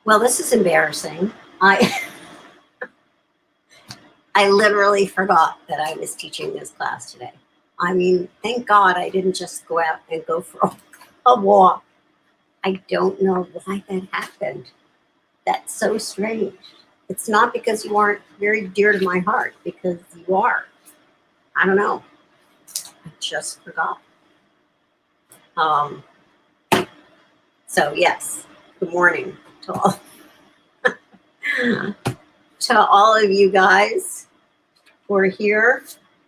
Well, this is embarrassing. I I literally forgot that I was teaching this class today. I mean, thank God I didn't just go out and go for a walk. I don't know why that happened. That's so strange. It's not because you aren't very dear to my heart, because you are. I don't know. I just forgot. Um, so yes, good morning to all to all of you guys who are here.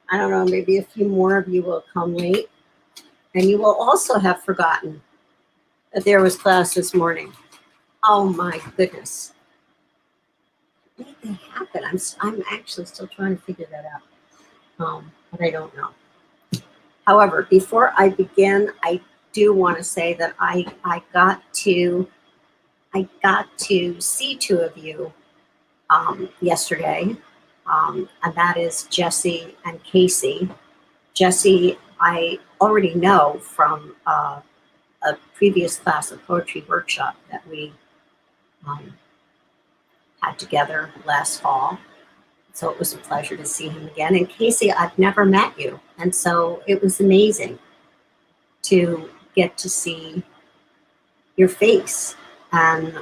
I don't know, maybe a few more of you will come late. And you will also have forgotten that there was class this morning. Oh my goodness. What did that happen? I'm actually still trying to figure that out. But I don't know. However, before I begin, I do want to say that I got to see two of you yesterday, and that is Jesse and Casey. Jesse, I already know from a previous class of poetry workshop that we um, had together last fall. So it was a pleasure to see him again. And Casey, I've never met you. And so it was amazing to get to see your face. And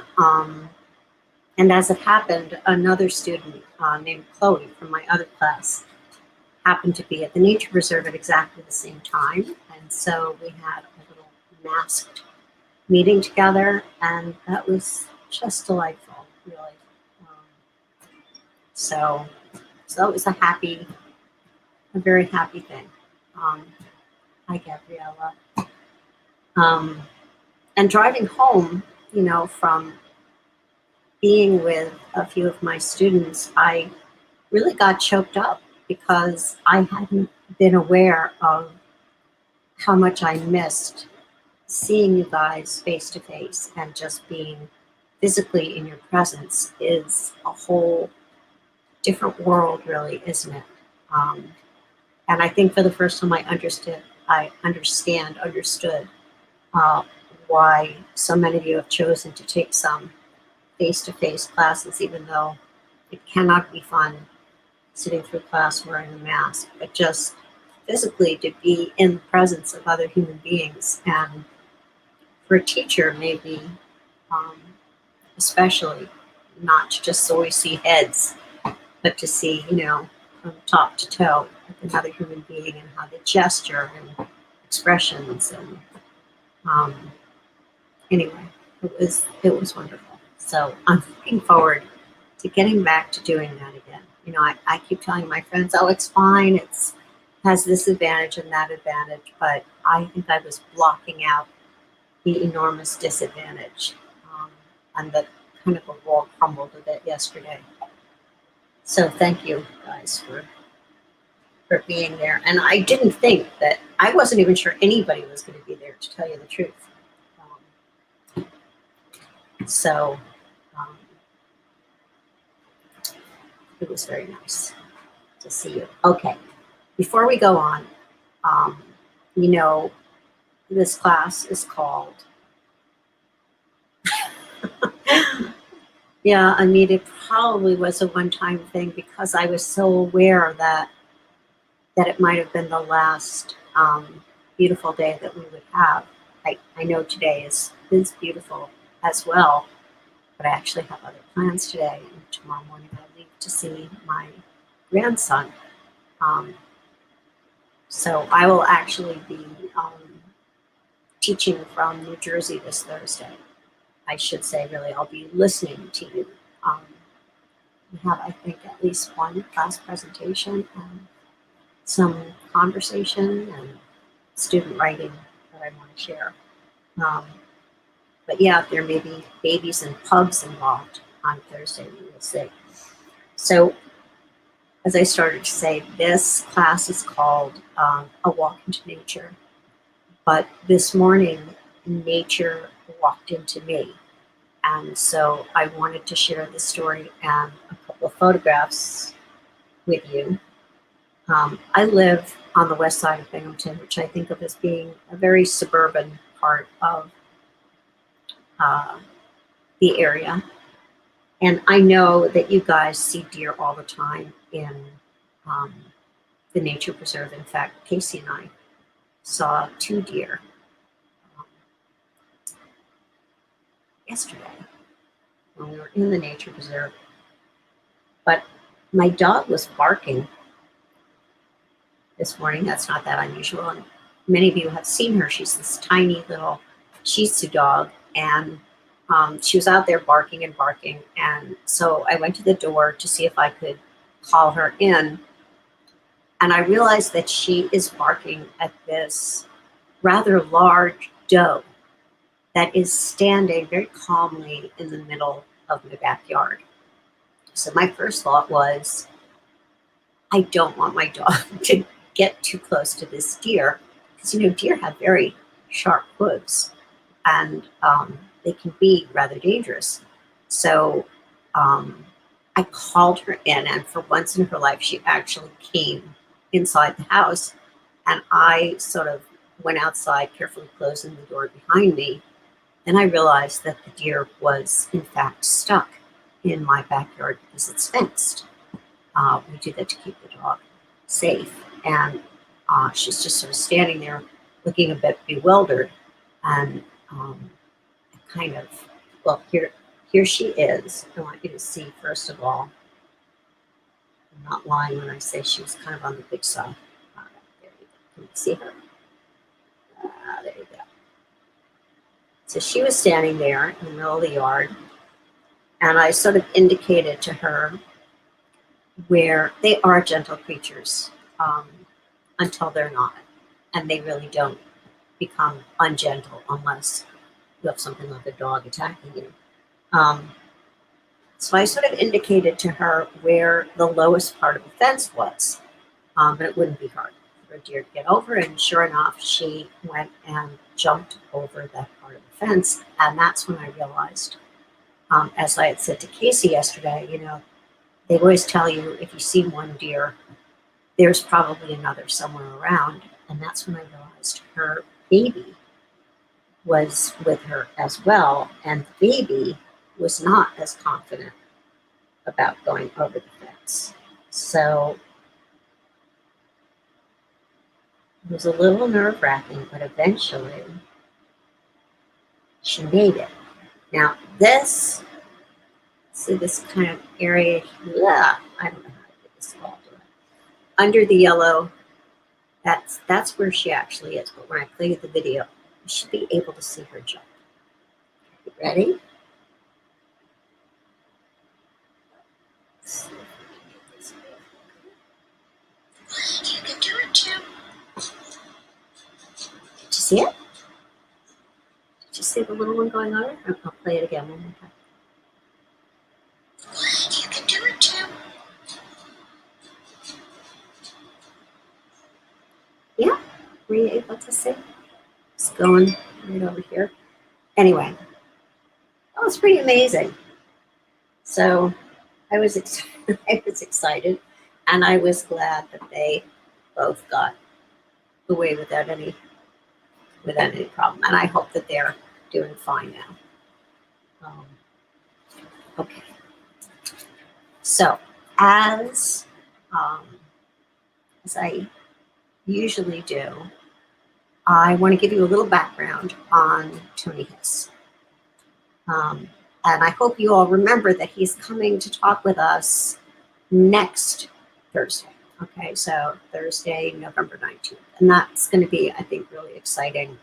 as it happened, another student named Chloe from my other class happened to be at the nature reserve at exactly the same time. And so we had a little masked meeting together, and that was just delightful, really. So that was a very happy thing. Hi, Gabriella. And driving home, from being with a few of my students, I really got choked up because I hadn't been aware of how much I missed seeing you guys face to face, and just being physically in your presence is a whole different world, really, isn't it? And I think for the first time I understood uh, why so many of you have chosen to take some face-to-face classes, even though it cannot be fun sitting through class wearing a mask, but just physically to be in the presence of other human beings. And for a teacher, maybe, um, especially, not to just always see heads, but to see, from top to toe, like another human being, and how they gesture and expressions. And anyway, it was wonderful. So I'm looking forward to getting back to doing that again. I keep telling my friends, oh, it's fine. It's has this advantage and that advantage, but I think I was blocking out the enormous disadvantage, and the kind of a wall crumbled a bit yesterday. So thank you guys for being there. And I didn't think that, I wasn't even sure anybody was going to be there, to tell you the truth. So it was very nice to see you. Okay, before we go on, this class is called, yeah, I mean, it probably was a one-time thing because I was so aware that it might have been the last beautiful day that we would have. I know today is beautiful as well, but I actually have other plans today. And tomorrow morning I leave to see my grandson. So I will actually be teaching from New Jersey this Thursday. I should say, really, I'll be listening to you. We have, I think, at least one class presentation and some conversation and student writing that I want to share. But yeah, there may be babies and pugs involved on Thursday, we will see. So, as I started to say, this class is called A Walk into Nature. But this morning, nature walked into me. And so I wanted to share the story and a couple of photographs with you. I live on the west side of Binghamton, which I think of as being a very suburban part of the area. And I know that you guys see deer all the time in um, the nature preserve. In fact, Casey and I saw 2 deer um, yesterday when we were in the nature preserve. But my dog was barking this morning. That's not that unusual. And many of you have seen her. She's this tiny little Shih Tzu dog. And she was out there barking and barking. And so I went to the door to see if I could call her in. And I realized that she is barking at this rather large doe that is standing very calmly in the middle of my backyard. So my first thought was, I don't want my dog to get too close to this deer, because deer have very sharp hooves, and they can be rather dangerous. So I called her in, and for once in her life, she actually came inside the house, and I sort of went outside, carefully closing the door behind me. Then I realized that the deer was, in fact, stuck in my backyard because it's fenced. We do that to keep the dog safe. And she's just sort of standing there looking a bit bewildered. And kind of, well, here she is. I want you to see, first of all, I'm not lying when I say she was kind of on the big side. There you go. Can you see her? There you go. So she was standing there in the middle of the yard, and I sort of indicated to her where they are gentle creatures until they're not. And they really don't become ungentle unless you have something like a dog attacking you. So I sort of indicated to her where the lowest part of the fence was, but it wouldn't be hard for a deer to get over. And sure enough, she went and jumped over that part of the fence. And that's when I realized, as I had said to Casey yesterday, they always tell you if you see one deer, there's probably another somewhere around. And that's when I realized her baby was with her as well. And the baby was not as confident about going over the fence. So it was a little nerve-wracking, but eventually she made it. Now this, see this kind of area, I don't know how to get this all done. Under the yellow, that's where she actually is. But when I play the video, you should be able to see her jump. You ready? You can do it too. Did you see it? Did you see the little one going on? I'll play it again one more time. You can do it too. Yeah, were you able to see? It's going right over here. Anyway, that was pretty amazing. So I was excited, and I was glad that they both got away without any problem. And I hope that they're doing fine now. Okay. So as I usually do, I want to give you a little background on Tony Hiss. And I hope you all remember that he's coming to talk with us next Thursday. Okay, so Thursday, November 19th. And that's going to be, I think, really exciting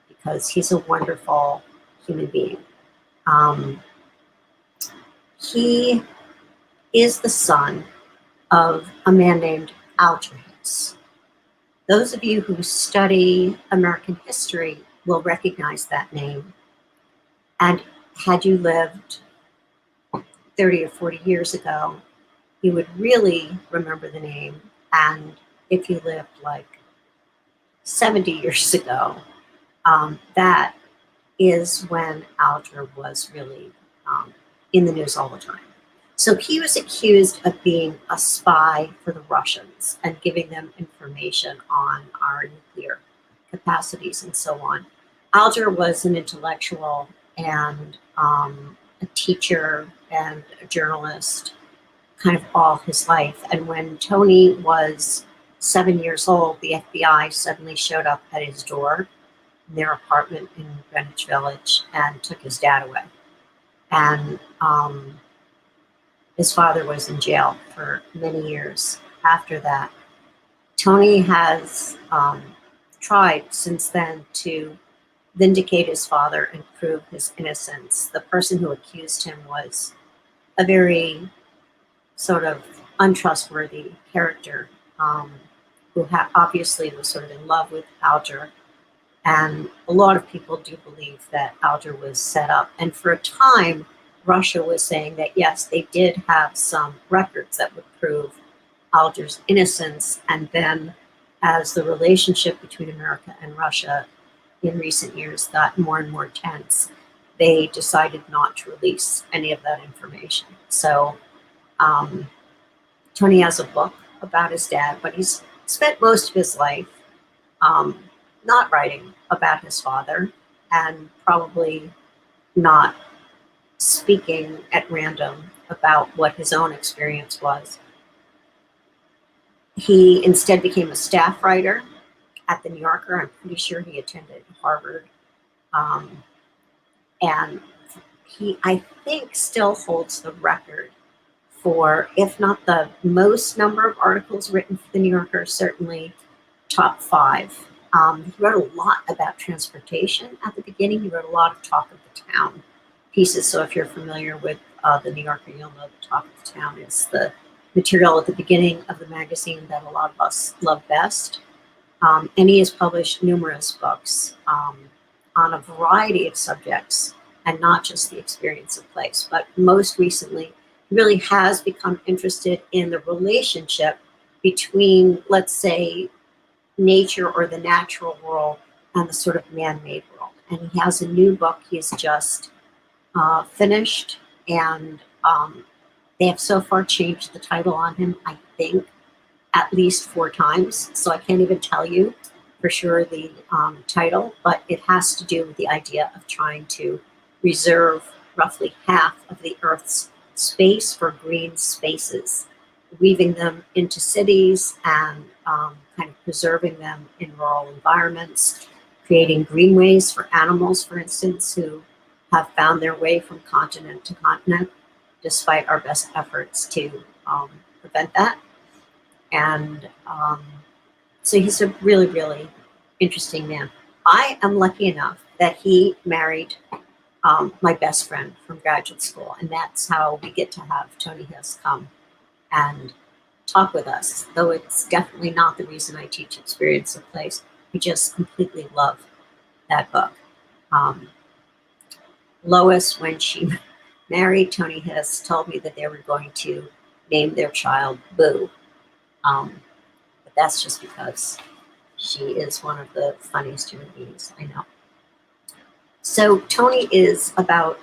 because he's a wonderful human being. He is the son of a man named Alger Hiss. Those of you who study American history will recognize that name. And had you lived 30 or 40 years ago, you would really remember the name. And if you lived like 70 years ago, that is when Alger was really in the news all the time. So he was accused of being a spy for the Russians and giving them information on our nuclear capacities and so on. Alger was an intellectual, and a teacher and a journalist kind of all his life. And when Tony was 7 years old, the FBI suddenly showed up at his door in their apartment in Greenwich Village and took his dad away. And his father was in jail for many years after that. Tony has tried since then to vindicate his father and prove his innocence. The person who accused him was a very sort of untrustworthy character who obviously was sort of in love with Alger. And a lot of people do believe that Alger was set up. And for a time, Russia was saying that, yes, they did have some records that would prove Alger's innocence. And then as the relationship between America and Russia in recent years got more and more tense, they decided not to release any of that information. So Tony has a book about his dad, but he's spent most of his life not writing about his father and probably not speaking at random about what his own experience was. He instead became a staff writer at the New Yorker. I'm pretty sure he attended Harvard. And he, I think, still holds the record for, if not the most number of articles written for the New Yorker, certainly top 5. He wrote a lot about transportation at the beginning. He wrote a lot of talk of the town pieces. So if you're familiar with the New Yorker, you'll know the talk of the town is the material at the beginning of the magazine that a lot of us love best. And he has published numerous books on a variety of subjects and not just the experience of place. But most recently, he really has become interested in the relationship between, let's say, nature or the natural world and the sort of man-made world. And he has a new book he's just finished, and they have so far changed the title on him, I think, at least 4 times. So I can't even tell you for sure the title, but it has to do with the idea of trying to reserve roughly half of the Earth's space for green spaces, weaving them into cities and kind of preserving them in rural environments, creating greenways for animals, for instance, who have found their way from continent to continent, despite our best efforts to prevent that. And so he's a really, really interesting man. I am lucky enough that he married my best friend from graduate school, and that's how we get to have Tony Hiss come and talk with us, though it's definitely not the reason I teach Experience of Place. We just completely love that book. Lois, when she married Tony Hiss, told me that they were going to name their child Boo. But that's just because she is one of the funniest human beings I know. So Tony is about,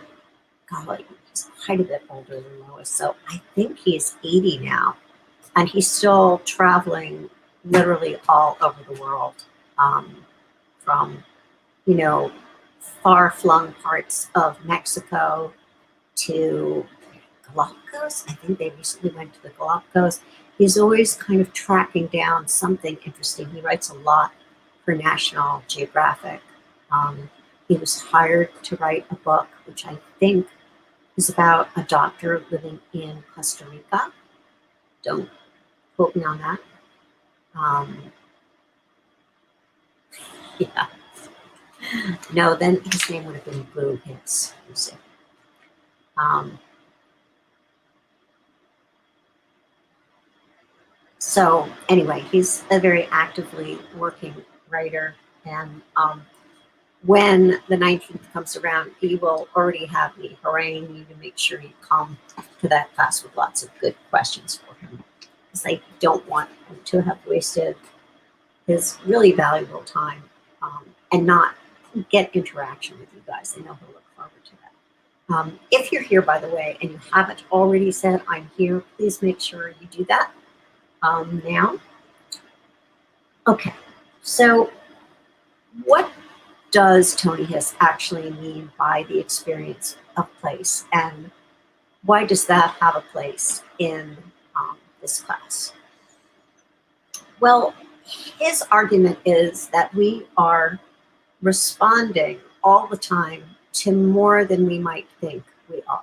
golly, he's quite a bit older than Lois. So I think he's 80 now. And he's still traveling literally all over the world, from, you know, far-flung parts of Mexico to Galapagos. I think they recently went to the Galapagos. He's always kind of tracking down something interesting. He writes a lot for National Geographic. He was hired to write a book, which I think is about a doctor living in Costa Rica. Don't quote me on that. Yeah. No, then his name would have been Boo Hiss. You see. So anyway, he's a very actively working writer, and when the 19th comes around, he will already have me haranguing you to make sure you come to that class with lots of good questions for him, because I don't want him to have wasted his really valuable time and not get interaction with you guys. I know he'll look forward to that. If you're here, by the way, and you haven't already said I'm here, please make sure you do that now. Okay, so what does Tony Hiss actually mean by the experience of place, and why does that have a place in this class? Well, his argument is that we are responding all the time to more than we might think we are.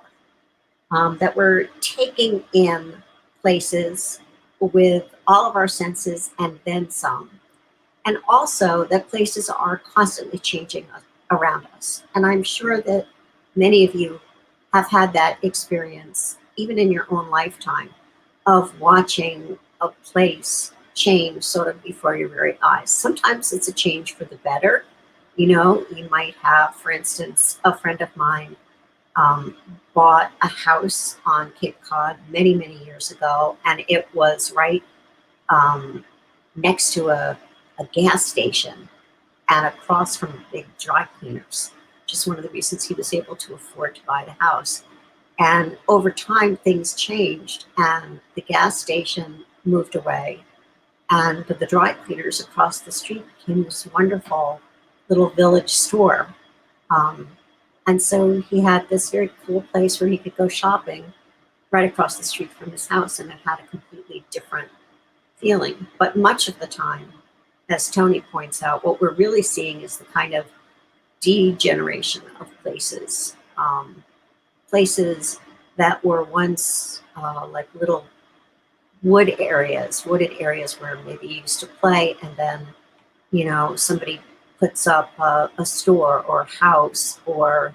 That we're taking in places with all of our senses and then some. And also that places are constantly changing around us. And I'm sure that many of you have had that experience, even in your own lifetime, of watching a place change sort of before your very eyes. Sometimes it's a change for the better. You know, you might have, for instance, a friend of mine bought a house on Cape Cod many, many years ago, and it was right next to a gas station and across from big dry cleaners. Just one of the reasons he was able to afford to buy the house. And over time, things changed, and the gas station moved away, and the dry cleaners across the street became this wonderful little village store. And so he had this very cool place where he could go shopping right across the street from his house, and it had a completely different feeling. But much of the time, as Tony points out, what we're really seeing is the kind of degeneration of places. Places that were once like little wooded areas where maybe you used to play, and then, you know, somebody puts up a store or a house, or,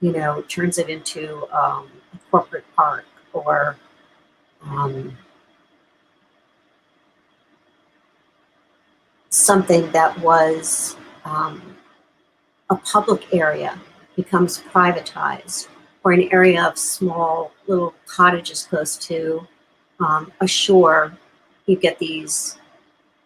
you know, turns it into a corporate park, or something that was a public area becomes privatized, or an area of small little cottages close to a shore. You get these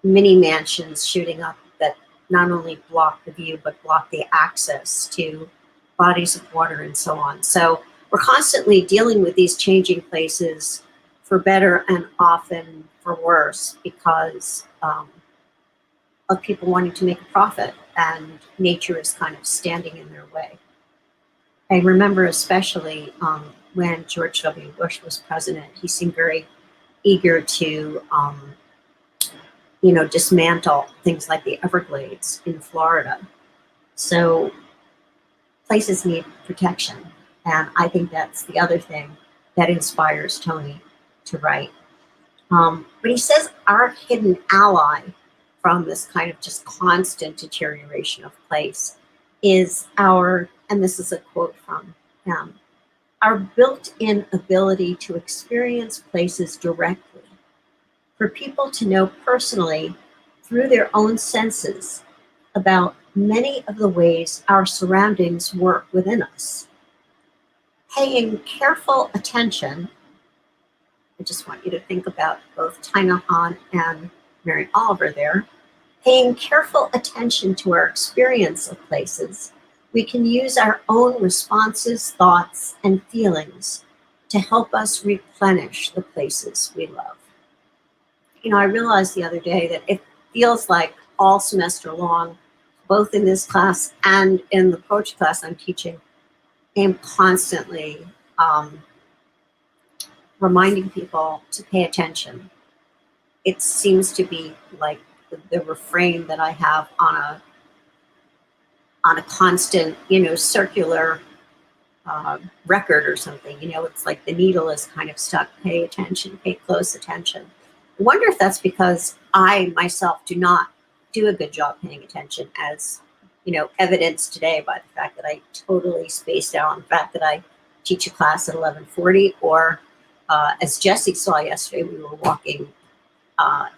mini mansions shooting up that not only block the view, but block the access to bodies of water and so on. So we're constantly dealing with these changing places for better and often for worse, because of people wanting to make a profit, and nature is kind of standing in their way. I remember especially when George W. Bush was president, he seemed very eager to, you know, dismantle things like the Everglades in Florida. So places need protection. And I think that's the other thing that inspires Tony to write. But he says our hidden ally from this kind of just constant deterioration of place is our, and this is a quote from him, our built-in ability to experience places directly, for people to know personally through their own senses about many of the ways our surroundings work within us. Paying careful attention, I just want you to think about both Tina Hahn and Mary Oliver there, paying careful attention to our experience of places, we can use our own responses, thoughts, and feelings to help us replenish the places we love. You know, I realized the other day that it feels like all semester long, both in this class and in the poetry class I'm teaching, I'm constantly reminding people to pay attention. It seems to be like the refrain that I have on a constant, you know, circular record or something. You know, it's like the needle is kind of stuck. Pay attention, pay close attention. I wonder if that's because I myself do not do a good job paying attention, as, you know, evidenced today by the fact that I totally spaced out on the fact that I teach a class at 11:40, or as Jesse saw yesterday, we were walking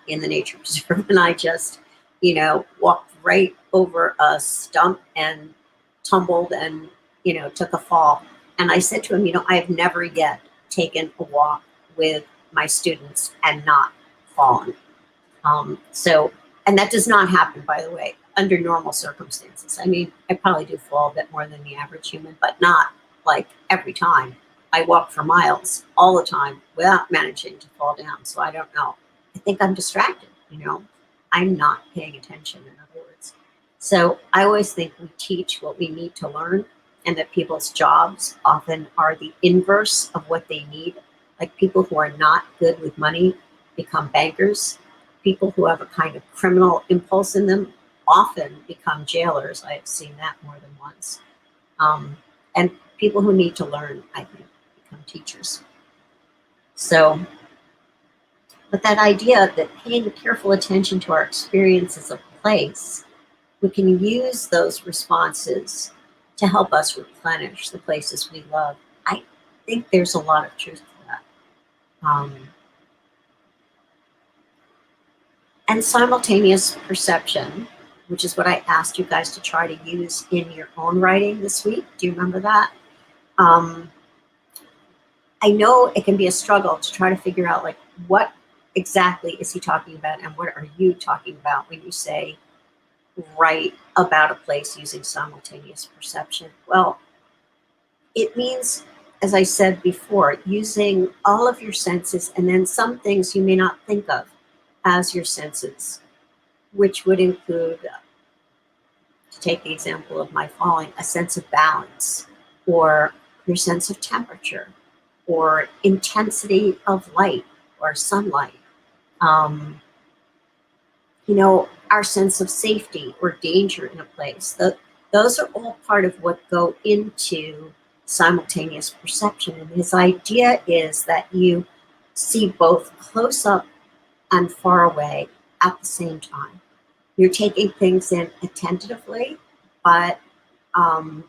in the nature preserve, and I just, you know, walked right over a stump and tumbled and, you know, took a fall. And I said to him, you know, I have never yet taken a walk with my students and not fallen. So, and that does not happen, by the way, under normal circumstances. I mean, I probably do fall a bit more than the average human, but not like every time. I walk for miles all the time without managing to fall down. So I don't know. I think I'm distracted, you know. I'm not paying attention, in other words. So I always think we teach what we need to learn, and that people's jobs often are the inverse of what they need. Like people who are not good with money become bankers. People who have a kind of criminal impulse in them often become jailers. I've seen that more than once. Um, and people who need to learn, I think, become teachers. So, but that idea that paying careful attention to our experiences of place, we can use those responses to help us replenish the places we love. I think there's a lot of truth to that. Um, and simultaneous perception, which is what I asked you guys to try to use in your own writing this week. Do you remember that? Um, I know it can be a struggle to try to figure out like what exactly is he talking about and what are you talking about when you say write about a place using simultaneous perception. Well, it means, as I said before, using all of your senses and then some things you may not think of as your senses, which would include, to take the example of my falling, a sense of balance or your sense of temperature or intensity of light or sunlight. Um, our sense of safety or danger in a place. Those are all part of what go into simultaneous perception. And his idea is that you see both close up and far away at the same time. You're taking things in attentively, but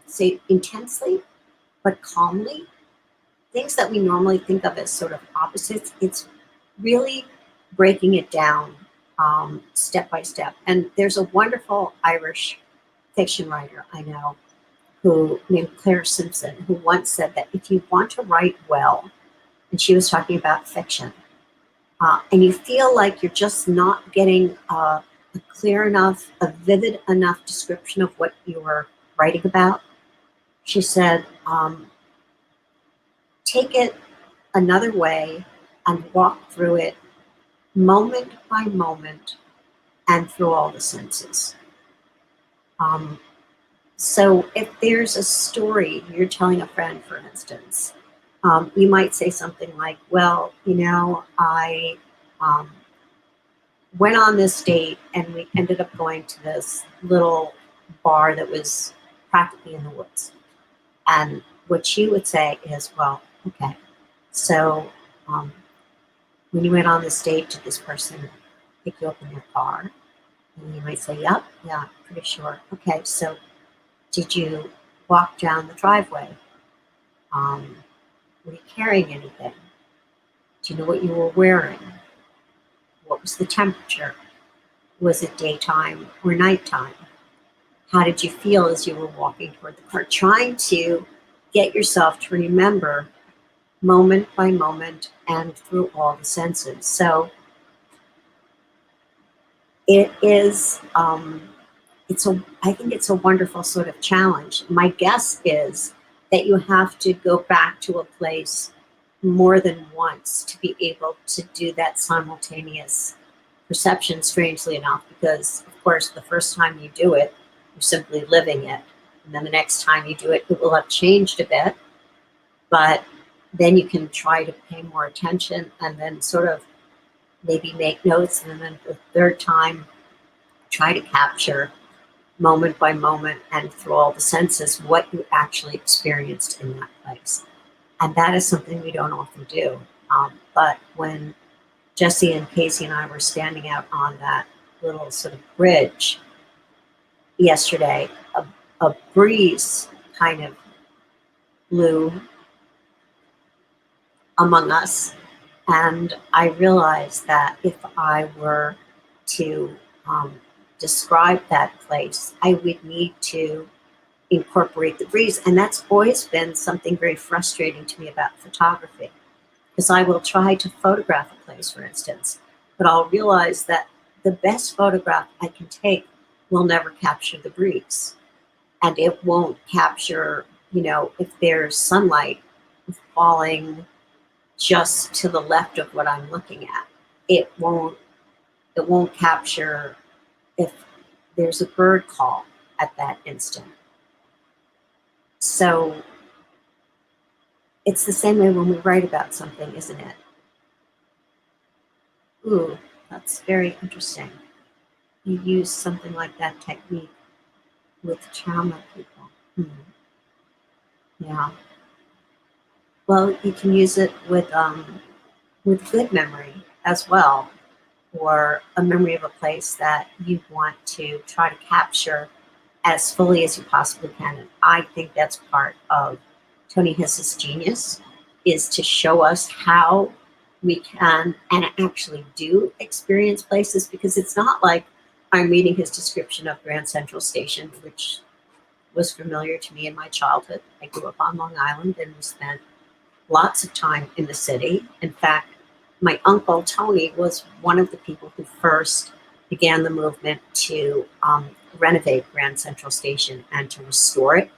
say intensely, but calmly. Things that we normally think of as sort of opposites, it's really breaking it down step by step. And there's a wonderful Irish fiction writer I know who named Claire Simpson, who once said that if you want to write well, and she was talking about fiction, and you feel like you're just not getting a clear enough, a vivid enough description of what you're writing about, she said, take it another way and walk through it moment by moment and through all the senses. So if there's a story you're telling a friend, for instance, you might say something like, well, I um, went on this date and we ended up going to this little bar that was practically in the woods. And what she would say is, well, okay, so when you went on this date, did this person pick you up in their car? And you might say, yep, yeah, pretty sure. Okay, so did you walk down the driveway? Were you carrying anything? Do you know what you were wearing? What was the temperature? Was it daytime or nighttime? How did you feel as you were walking toward the car? Trying to get yourself to remember moment by moment and through all the senses. So it is, I think it's a wonderful sort of challenge. My guess is that you have to go back to a place more than once to be able to do that simultaneous perception, strangely enough, because of course the first time you do it, you're simply living it. And then the next time you do it, it will have changed a bit, but then you can try to pay more attention and then sort of maybe make notes. And then the third time, try to capture moment by moment and through all the senses what you actually experienced in that place. And that is something we don't often do. But when Jesse and Casey and I were standing out on that little sort of bridge yesterday, a breeze kind of blew among us. And I realized that if I were to describe that place, I would need to incorporate the breeze. And that's always been something very frustrating to me about photography, because I will try to photograph a place, for instance, but I'll realize that the best photograph I can take will never capture the breeze. And it won't capture, if there's sunlight falling just to the left of what I'm looking at. It won't capture if there's a bird call at that instant. So it's the same way when we write about something, isn't it? Ooh, that's very interesting. You use something like that technique with trauma people. Yeah. Well, you can use it with good memory as well, or a memory of a place that you want to try to capture as fully as you possibly can. And I think that's part of Tony Hiss's genius, is to show us how we can and actually do experience places, because it's not like I'm reading his description of Grand Central Station, which was familiar to me in my childhood. I grew up on Long Island and we spent lots of time in the city. In fact, my uncle Tony was one of the people who first began the movement to renovate Grand Central Station and to restore it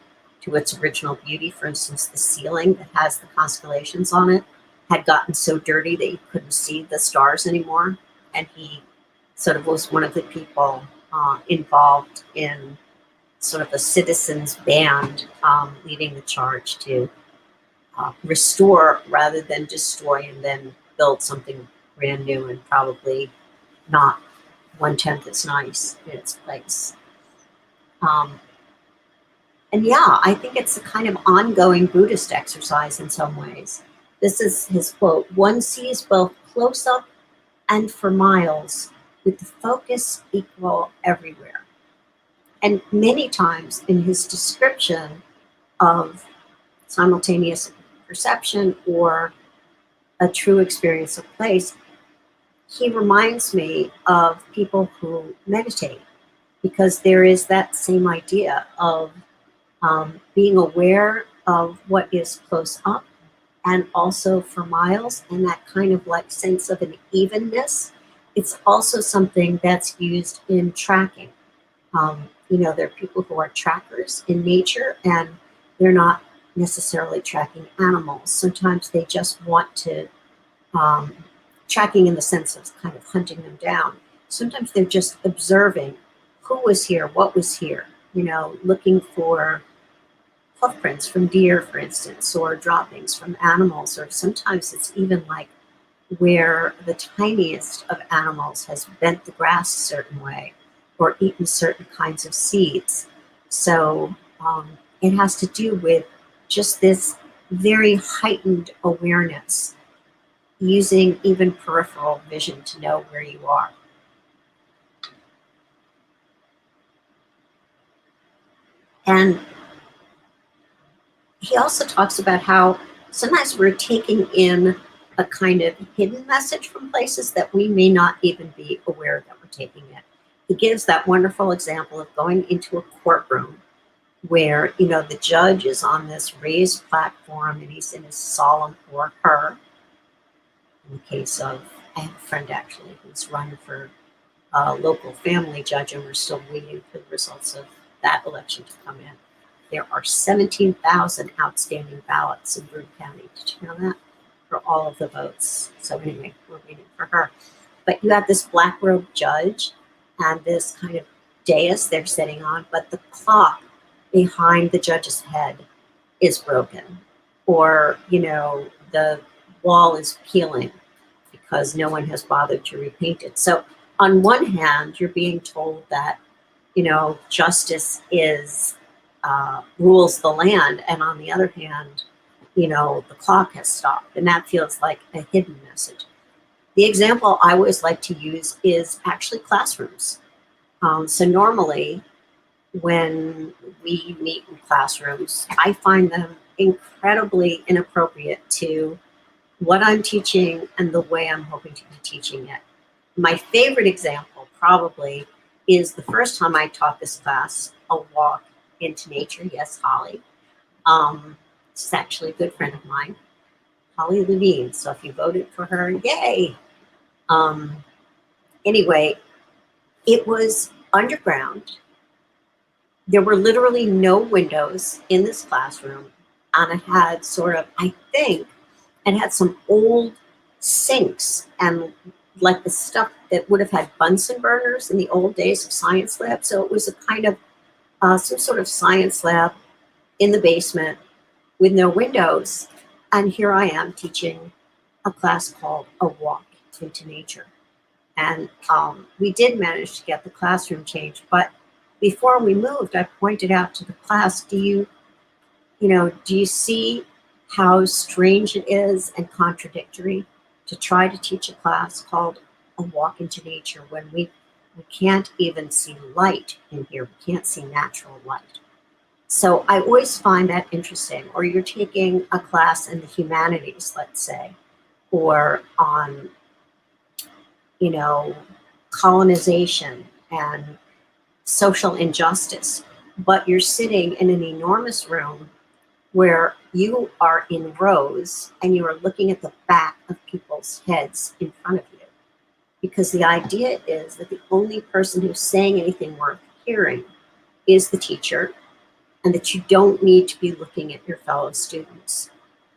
to its original beauty. For instance, the ceiling that has the constellations on it had gotten so dirty that you couldn't see the stars anymore. And he sort of was one of the people involved in sort of a citizens band leading the charge to restore rather than destroy, and then build something brand new and probably not 1/10 as nice in its place. Um, and yeah, I think it's a kind of ongoing Buddhist exercise in some ways. This is his quote: "One sees both close up and for miles, with the focus equal everywhere." And many times in his description of simultaneous perception or a true experience of place, he reminds me of people who meditate, because there is that same idea of being aware of what is close up and also for miles, and that kind of like sense of an evenness. It's also something that's used in tracking. There are people who are trackers in nature, and they're not necessarily tracking animals. Sometimes they just want to, tracking in the sense of kind of hunting them down. Sometimes they're just observing who was here, what was here, looking for hoof prints from deer, for instance, or droppings from animals, or sometimes it's even like where the tiniest of animals has bent the grass a certain way or eaten certain kinds of seeds. So it has to do with just this very heightened awareness, using even peripheral vision to know where you are. And he also talks about how sometimes we're taking in a kind of hidden message from places that we may not even be aware that we're taking it. He gives that wonderful example of going into a courtroom where, the judge is on this raised platform and he's in his solemn, or her, in the case of, I have a friend actually who's running for a local family judge, and we're still waiting for the results of that election to come in. There are 17,000 outstanding ballots in Broome County. Did you know that? For all of the votes. So anyway, we're waiting for her. But you have this black robe judge and this kind of dais they're sitting on, but the clock behind the judge's head is broken. Or, the wall is peeling because no one has bothered to repaint it. So on one hand, you're being told that, justice is rules the land, and on the other hand, the clock has stopped, and that feels like a hidden message. The example I always like to use is actually classrooms. So normally, when we meet in classrooms, I find them incredibly inappropriate to what I'm teaching and the way I'm hoping to be teaching it. My favorite example probably is the first time I taught this class, A Walk into Nature. Yes, Holly. She's actually a good friend of mine, Holly Levine. So if you voted for her, yay. Anyway, it was underground. There were literally no windows in this classroom, and it had sort of, I think, it had some old sinks and like the stuff that would have had Bunsen burners in the old days of science lab. So it was a kind of some sort of science lab in the basement with no windows. And here I am teaching a class called A Walk into Nature. And we did manage to get the classroom changed. But before we moved, I pointed out to the class, do you see how strange it is and contradictory to try to teach a class called A Walk into Nature when we can't even see light in here. We can't see natural light. So I always find that interesting. Or you're taking a class in the humanities, let's say, or on, colonization and social injustice, but you're sitting in an enormous room where you are in rows and you are looking at the back of people's heads in front of you. Because the idea is that the only person who's saying anything worth hearing is the teacher, and that you don't need to be looking at your fellow students,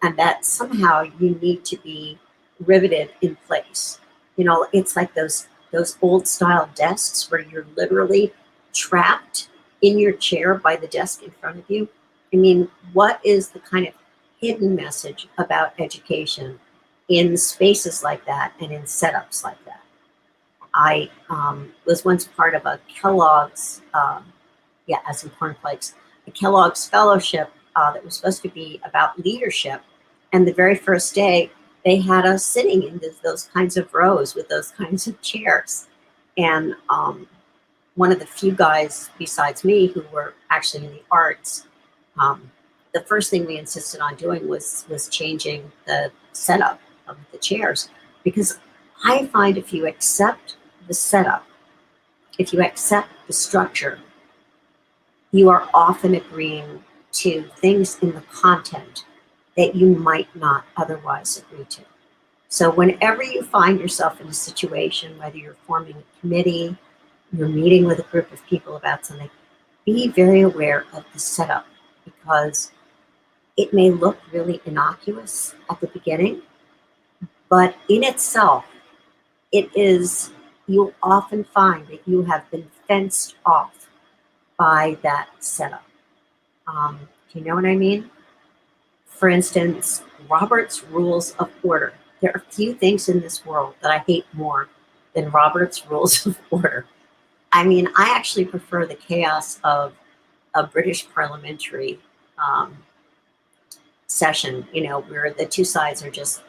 and that somehow you need to be riveted in place. It's like those old style desks where you're literally trapped in your chair by the desk in front of you. I mean, what is the kind of hidden message about education in spaces like that and in setups like that? I was once part of a Kellogg's, as in cornflakes, a Kellogg's fellowship that was supposed to be about leadership. And the very first day, they had us sitting in those kinds of rows with those kinds of chairs. And one of the few guys besides me who were actually in the arts, the first thing we insisted on doing was changing the setup of the chairs. Because I find if you accept the setup, if you accept the structure, you are often agreeing to things in the content that you might not otherwise agree to. So whenever you find yourself in a situation, whether you're forming a committee, you're meeting with a group of people about something, be very aware of the setup, because it may look really innocuous at the beginning, but in itself, you'll often find that you have been fenced off by that setup. Do you know what I mean? For instance, Robert's Rules of Order. There are few things in this world that I hate more than Robert's Rules of Order. I mean, I actually prefer the chaos of a British parliamentary session, where the two sides are just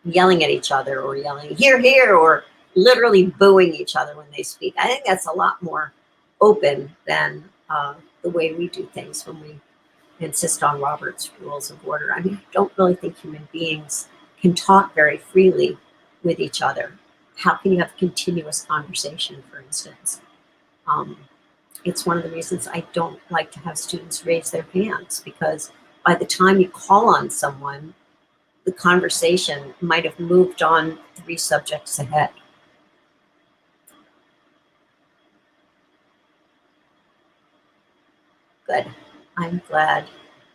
yelling at each other or yelling, "Hear, hear," or literally booing each other when they speak. I think that's a lot more open than the way we do things when we insist on Robert's Rules of Order. I mean, I don't really think human beings can talk very freely with each other. How can you have continuous conversation, for instance? It's one of the reasons I don't like to have students raise their hands, because by the time you call on someone, the conversation might have moved on 3 subjects ahead. Good. I'm glad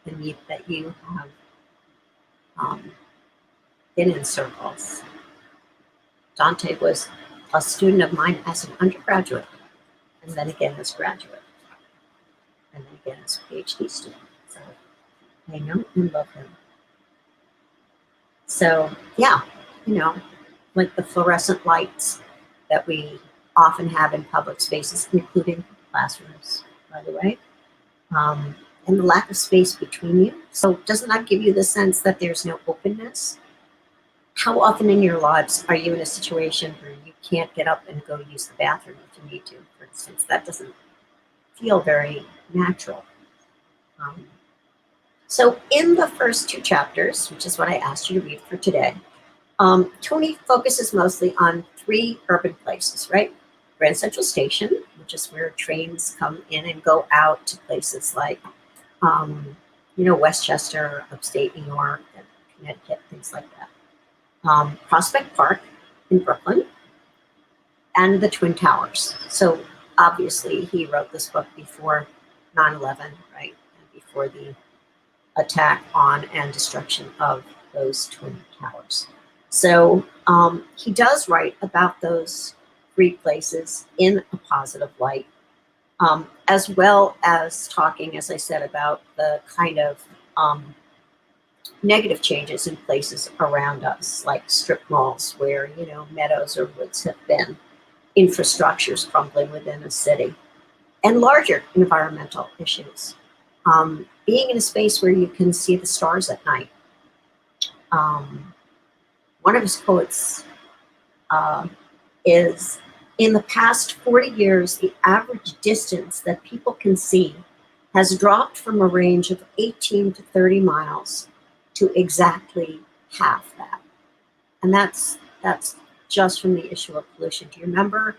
that you have been in circles. Dante was a student of mine as an undergraduate, and then again as a graduate, and then again as a PhD student. So I know and love him. So yeah, like the fluorescent lights that we often have in public spaces, including classrooms, by the way, and the lack of space between you. So doesn't that give you the sense that there's no openness? How often in your lives are you in a situation where you can't get up and go use the bathroom if you need to, for instance? That doesn't feel very natural. So in the first 2 chapters, which is what I asked you to read for today, Tony focuses mostly on 3 urban places, right? Grand Central Station, which is where trains come in and go out to places like, Westchester, upstate New York, and Connecticut, things like that. Prospect Park in Brooklyn, and the Twin Towers. So obviously he wrote this book before 9/11, right? And before the attack on and destruction of those Twin Towers. So he does write about those three places in a positive light, as well as talking, as I said, about the kind of negative changes in places around us, like strip malls where, meadows or woods have been, infrastructures crumbling within a city, and larger environmental issues. Being in a space where you can see the stars at night. Um, One of his quotes uh, is, in the past 40 years, the average distance that people can see has dropped from a range of 18 to 30 miles to exactly half that. And that's just from the issue of pollution. Do you remember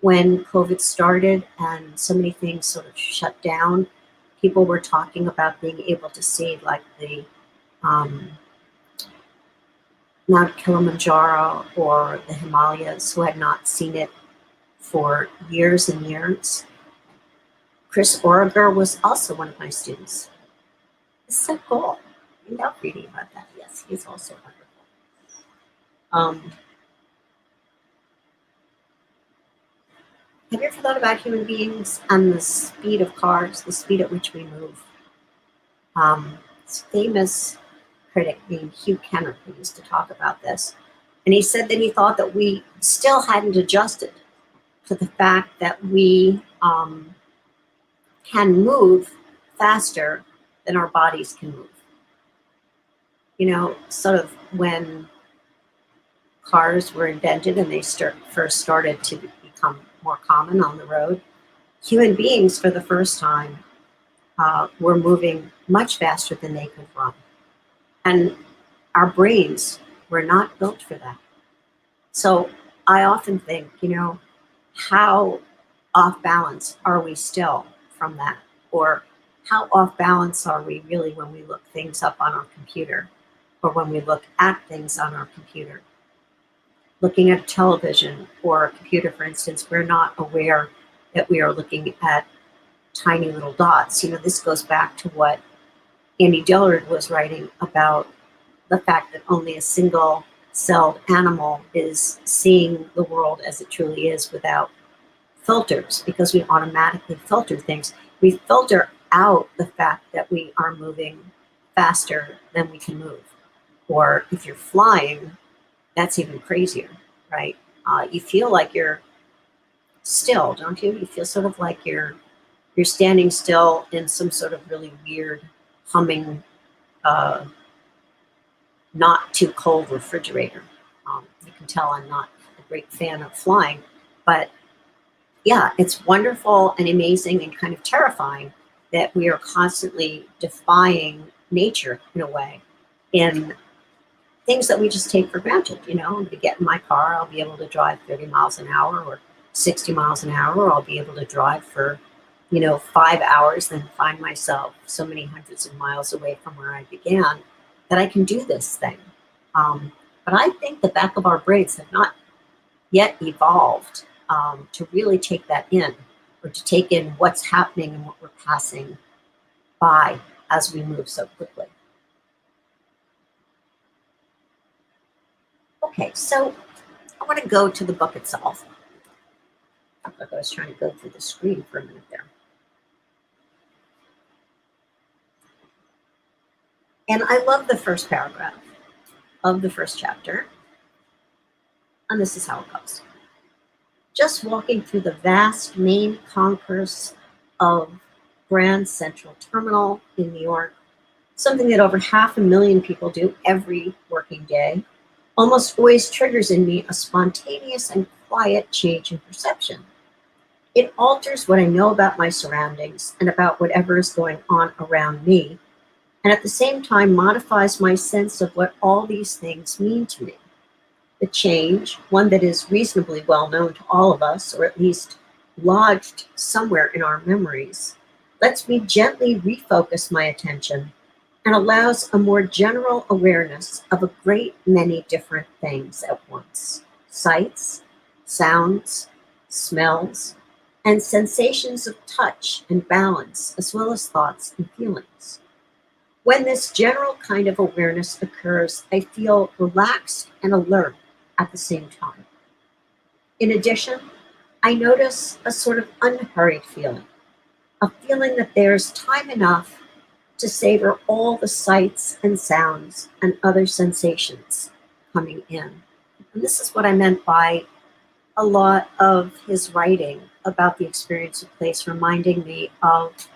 when COVID started and so many things sort of shut down? People were talking about being able to see like the um, Mount Kilimanjaro or the Himalayas, who had not seen it for years and years. Chris Origer was also one of my students. It's so cool. I love reading about that. Yes, he's also wonderful. Have you ever thought about human beings and the speed of cars, the speed at which we move? This famous critic named Hugh Kenner who used to talk about this. And he said that he thought that we still hadn't adjusted to the fact that we can move faster than our bodies can move. Sort of when cars were invented and they first started to become more common on the road, human beings for the first time were moving much faster than they could run. And our brains were not built for that. So I often think, how off balance are we still from that? Or how off balance are we really when we look things up on our computer or when we look at things on our computer? Looking at a television or a computer, for instance, we're not aware that we are looking at tiny little dots. This goes back to what Andy Dillard was writing about the fact that only a single celled animal is seeing the world as it truly is without filters, because we automatically filter things. We filter out the fact that we are moving faster than we can move. Or if you're flying, that's even crazier, right? You feel like you're still, don't you? You feel sort of like you're standing still in some sort of really weird humming, not too cold refrigerator. You can tell I'm not a great fan of flying, but yeah, it's wonderful and amazing and kind of terrifying that we are constantly defying nature in a way, in things that we just take for granted. To get in my car, I'll be able to drive 30 miles an hour or 60 miles an hour, or I'll be able to drive for 5 hours, then find myself so many hundreds of miles away from where I began, that I can do this thing. But I think the back of our brains have not yet evolved to really take that in, or to take in what's happening and what we're passing by as we move so quickly. Okay, so I want to go to the book itself. I was trying to go through the screen for a minute there. And I love the first paragraph of the first chapter. And this is how it goes. Just walking through the vast main concourse of Grand Central Terminal in New York, something that over 500,000 people do every working day, almost always triggers in me a spontaneous and quiet change in perception. It alters what I know about my surroundings and about whatever is going on around me, and at the same time modifies my sense of what all these things mean to me. The change, one that is reasonably well known to all of us, or at least lodged somewhere in our memories, lets me gently refocus my attention and allows a more general awareness of a great many different things at once: sights, sounds, smells, and sensations of touch and balance, as well as thoughts and feelings. When this general kind of awareness occurs, I feel relaxed and alert at the same time. In addition, I notice a sort of unhurried feeling, a feeling that there's time enough to savor all the sights and sounds and other sensations coming in. And this is what I meant by a lot of his writing about the experience of place, reminding me of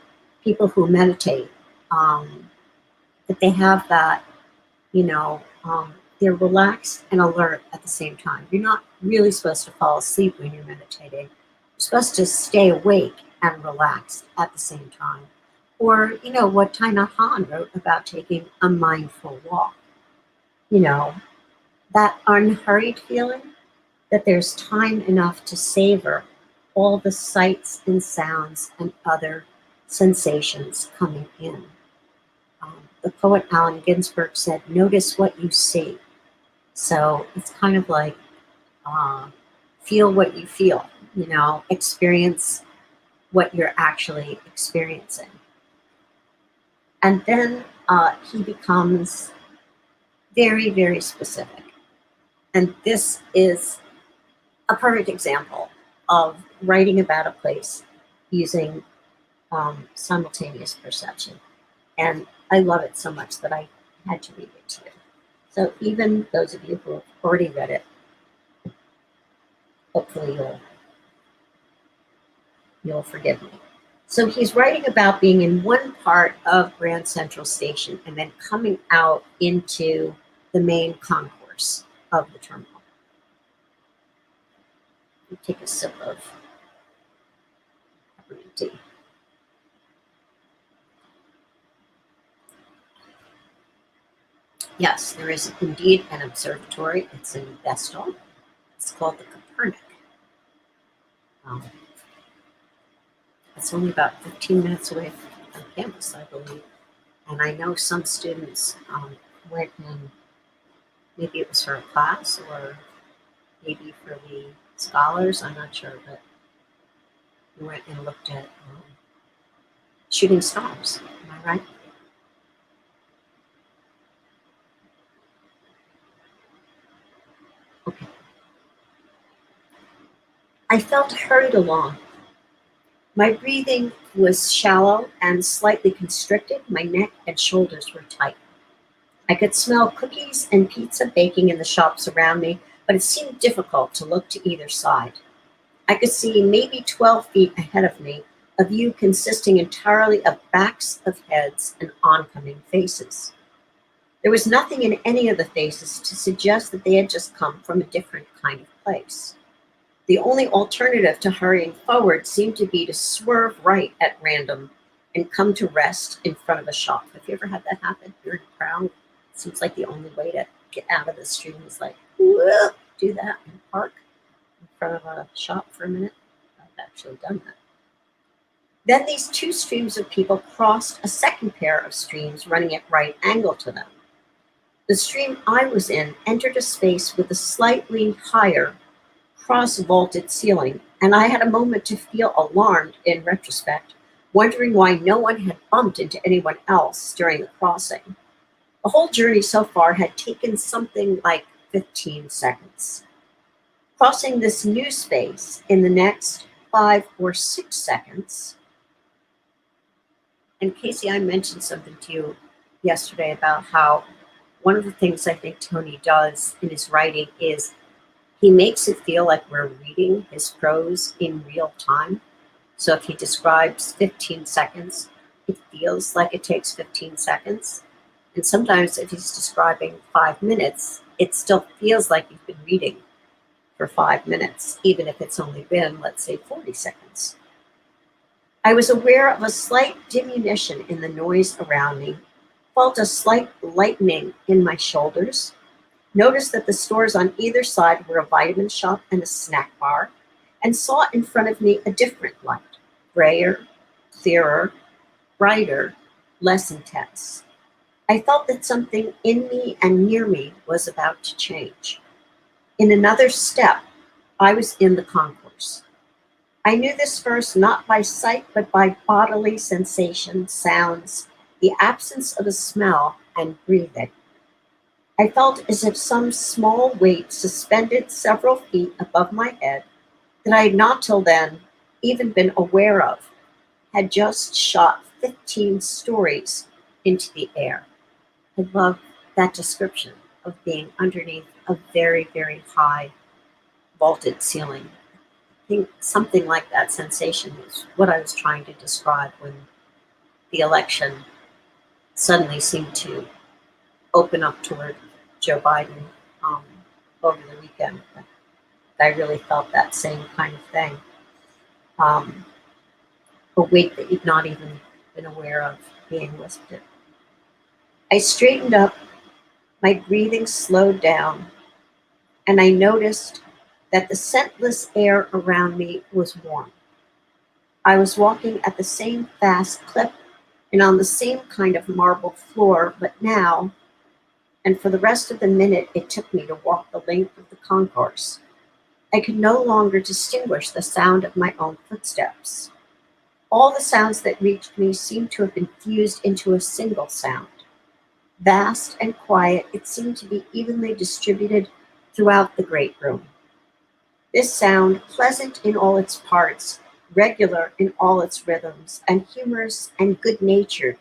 people who meditate, that they have that, you know, they're relaxed and alert at the same time. You're not really supposed to fall asleep when you're meditating. You're supposed to stay awake and relaxed at the same time. Or, what Thich Nhat Hanh wrote about taking a mindful walk. You know, that unhurried feeling, that there's time enough to savor all the sights and sounds and other sensations coming in. The poet Allen Ginsberg said, "Notice what you see." So it's kind of like feel what you feel, experience what you're actually experiencing. And then he becomes very, very specific. And this is a perfect example of writing about a place using simultaneous perception. And I love it so much that I had to read it to you. So even those of you who have already read it, hopefully you'll forgive me. So he's writing about being in one part of Grand Central Station and then coming out into the main concourse of the terminal. Let me take a sip of peppermint tea. Yes, there is indeed an observatory. It's in Vestal. It's called the Copernic. It's only about 15 minutes away from campus, I believe. And I know some students went in, maybe it was for a class or maybe for the scholars, I'm not sure, but we went and looked at shooting stars. Am I right? Okay. I felt hurried along. My breathing was shallow and slightly constricted. My neck and shoulders were tight. I could smell cookies and pizza baking in the shops around me, but it seemed difficult to look to either side. I could see maybe 12 feet ahead of me a view consisting entirely of backs of heads and oncoming faces. There was nothing in any of the faces to suggest that they had just come from a different kind of place. The only alternative to hurrying forward seemed to be to swerve right at random and come to rest in front of a shop. Have you ever had that happen? You're in a crowd. It seems like the only way to get out of the stream is like, whoop, do that and park in front of a shop for a minute. I've actually done that. Then these two streams of people crossed a second pair of streams running at right angle to them. The stream I was in entered a space with a slightly higher cross-vaulted ceiling, and I had a moment to feel alarmed in retrospect, wondering why no one had bumped into anyone else during the crossing. The whole journey so far had taken something like 15 seconds. Crossing this new space in the next 5 or 6 seconds, and Casey, I mentioned something to you yesterday about how one of the things I think Tony does in his writing is he makes it feel like we're reading his prose in real time. So if he describes 15 seconds, it feels like it takes 15 seconds. And sometimes if he's describing 5 minutes, it still feels like you've been reading for 5 minutes, even if it's only been, let's say, 40 seconds. I was aware of a slight diminution in the noise around me, felt a slight lightening in my shoulders, noticed that the stores on either side were a vitamin shop and a snack bar, and saw in front of me a different light, grayer, clearer, brighter, less intense. I felt that something in me and near me was about to change. In another step, I was in the concourse. I knew this first not by sight, but by bodily sensation, sounds, the absence of a smell, and breathing. I felt as if some small weight suspended several feet above my head that I had not till then even been aware of had just shot 15 stories into the air. I love that description of being underneath a very, very high vaulted ceiling. I think something like that sensation is what I was trying to describe when the election suddenly seemed to open up toward Joe Biden um, over the weekend. I really felt that same kind of thing. Um, a weight that you've not even been aware of being lifted. I straightened up, my breathing slowed down, and I noticed that the scentless air around me was warm. I was walking at the same fast clip and on the same kind of marble floor, but now, and for the rest of the minute it took me to walk the length of the concourse, I could no longer distinguish the sound of my own footsteps. All the sounds that reached me seemed to have been fused into a single sound. Vast and quiet, it seemed to be evenly distributed throughout the great room. This sound, pleasant in all its parts, regular in all its rhythms, and humorous and good natured,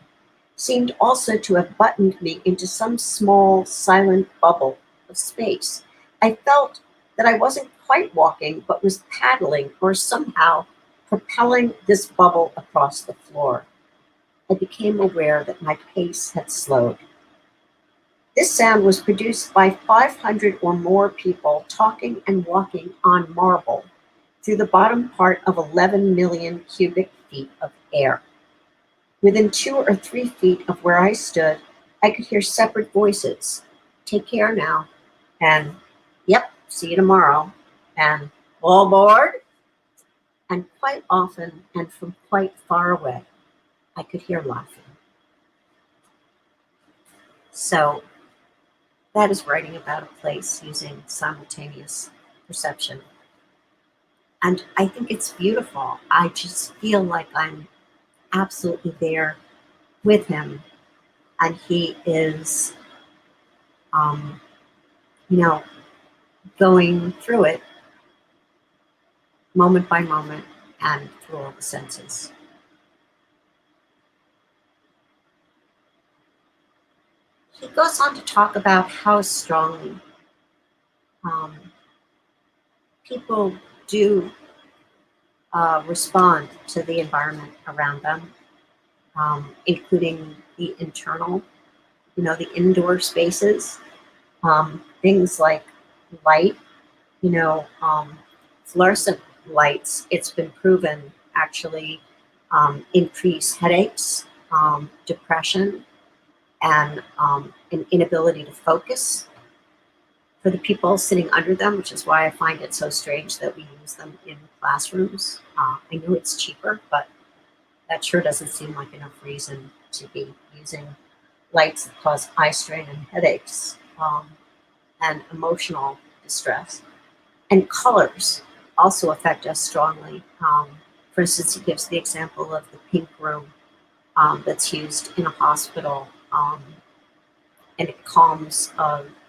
seemed also to have buttoned me into some small, silent bubble of space. I felt that I wasn't quite walking, but was paddling or somehow propelling this bubble across the floor. I became aware that my pace had slowed. This sound was produced by 500 or more people talking and walking on marble through the bottom part of 11 million cubic feet of air. Within 2 or 3 feet of where I stood, I could hear separate voices. Take care now. And, yep, see you tomorrow. And, all aboard. And quite often, and from quite far away, I could hear laughing. So, that is writing about a place using simultaneous perception. And I think it's beautiful. I just feel like I'm absolutely there with him. And he is, um, you know, going through it moment by moment and through all the senses. He goes on to talk about how strongly um, people do respond to the environment around them, including the internal, the indoor spaces, things like light, you know, um, fluorescent lights, it's been proven actually increase headaches, depression, and an inability to focus for the people sitting under them, which is why I find it so strange that we use them in classrooms. I know it's cheaper, but that sure doesn't seem like enough reason to be using lights that cause eye strain and headaches, and emotional distress. And colors also affect us strongly. For instance, he gives the example of the pink room that's used in a hospital, and it calms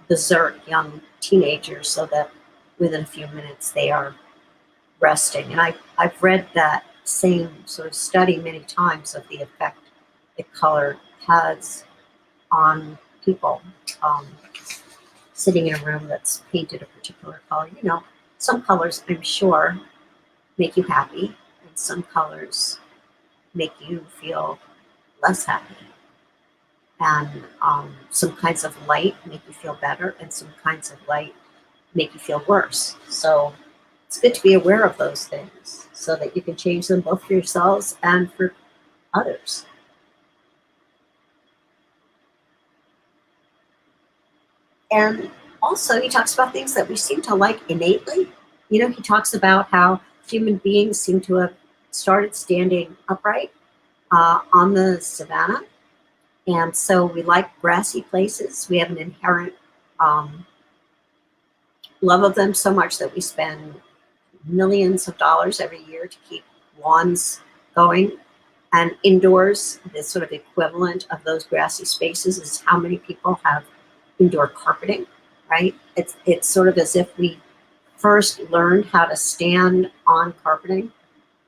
berserk young teenagers so that within a few minutes they are resting. And I've read that same sort of study many times of the effect that color has on people sitting in a room that's painted a particular color. Some colors, I'm sure, make you happy, and some colors make you feel less happy. And some kinds of light make you feel better, and some kinds of light make you feel worse. So it's good to be aware of those things so that you can change them both for yourselves and for others. And also, he talks about things that we seem to like innately. He talks about how human beings seem to have started standing upright on the savannah. And so we like grassy places. We have an inherent love of them so much that we spend millions of dollars every year to keep lawns going. And indoors, the sort of equivalent of those grassy spaces is how many people have indoor carpeting, right? It's sort of as if we first learned how to stand on carpeting.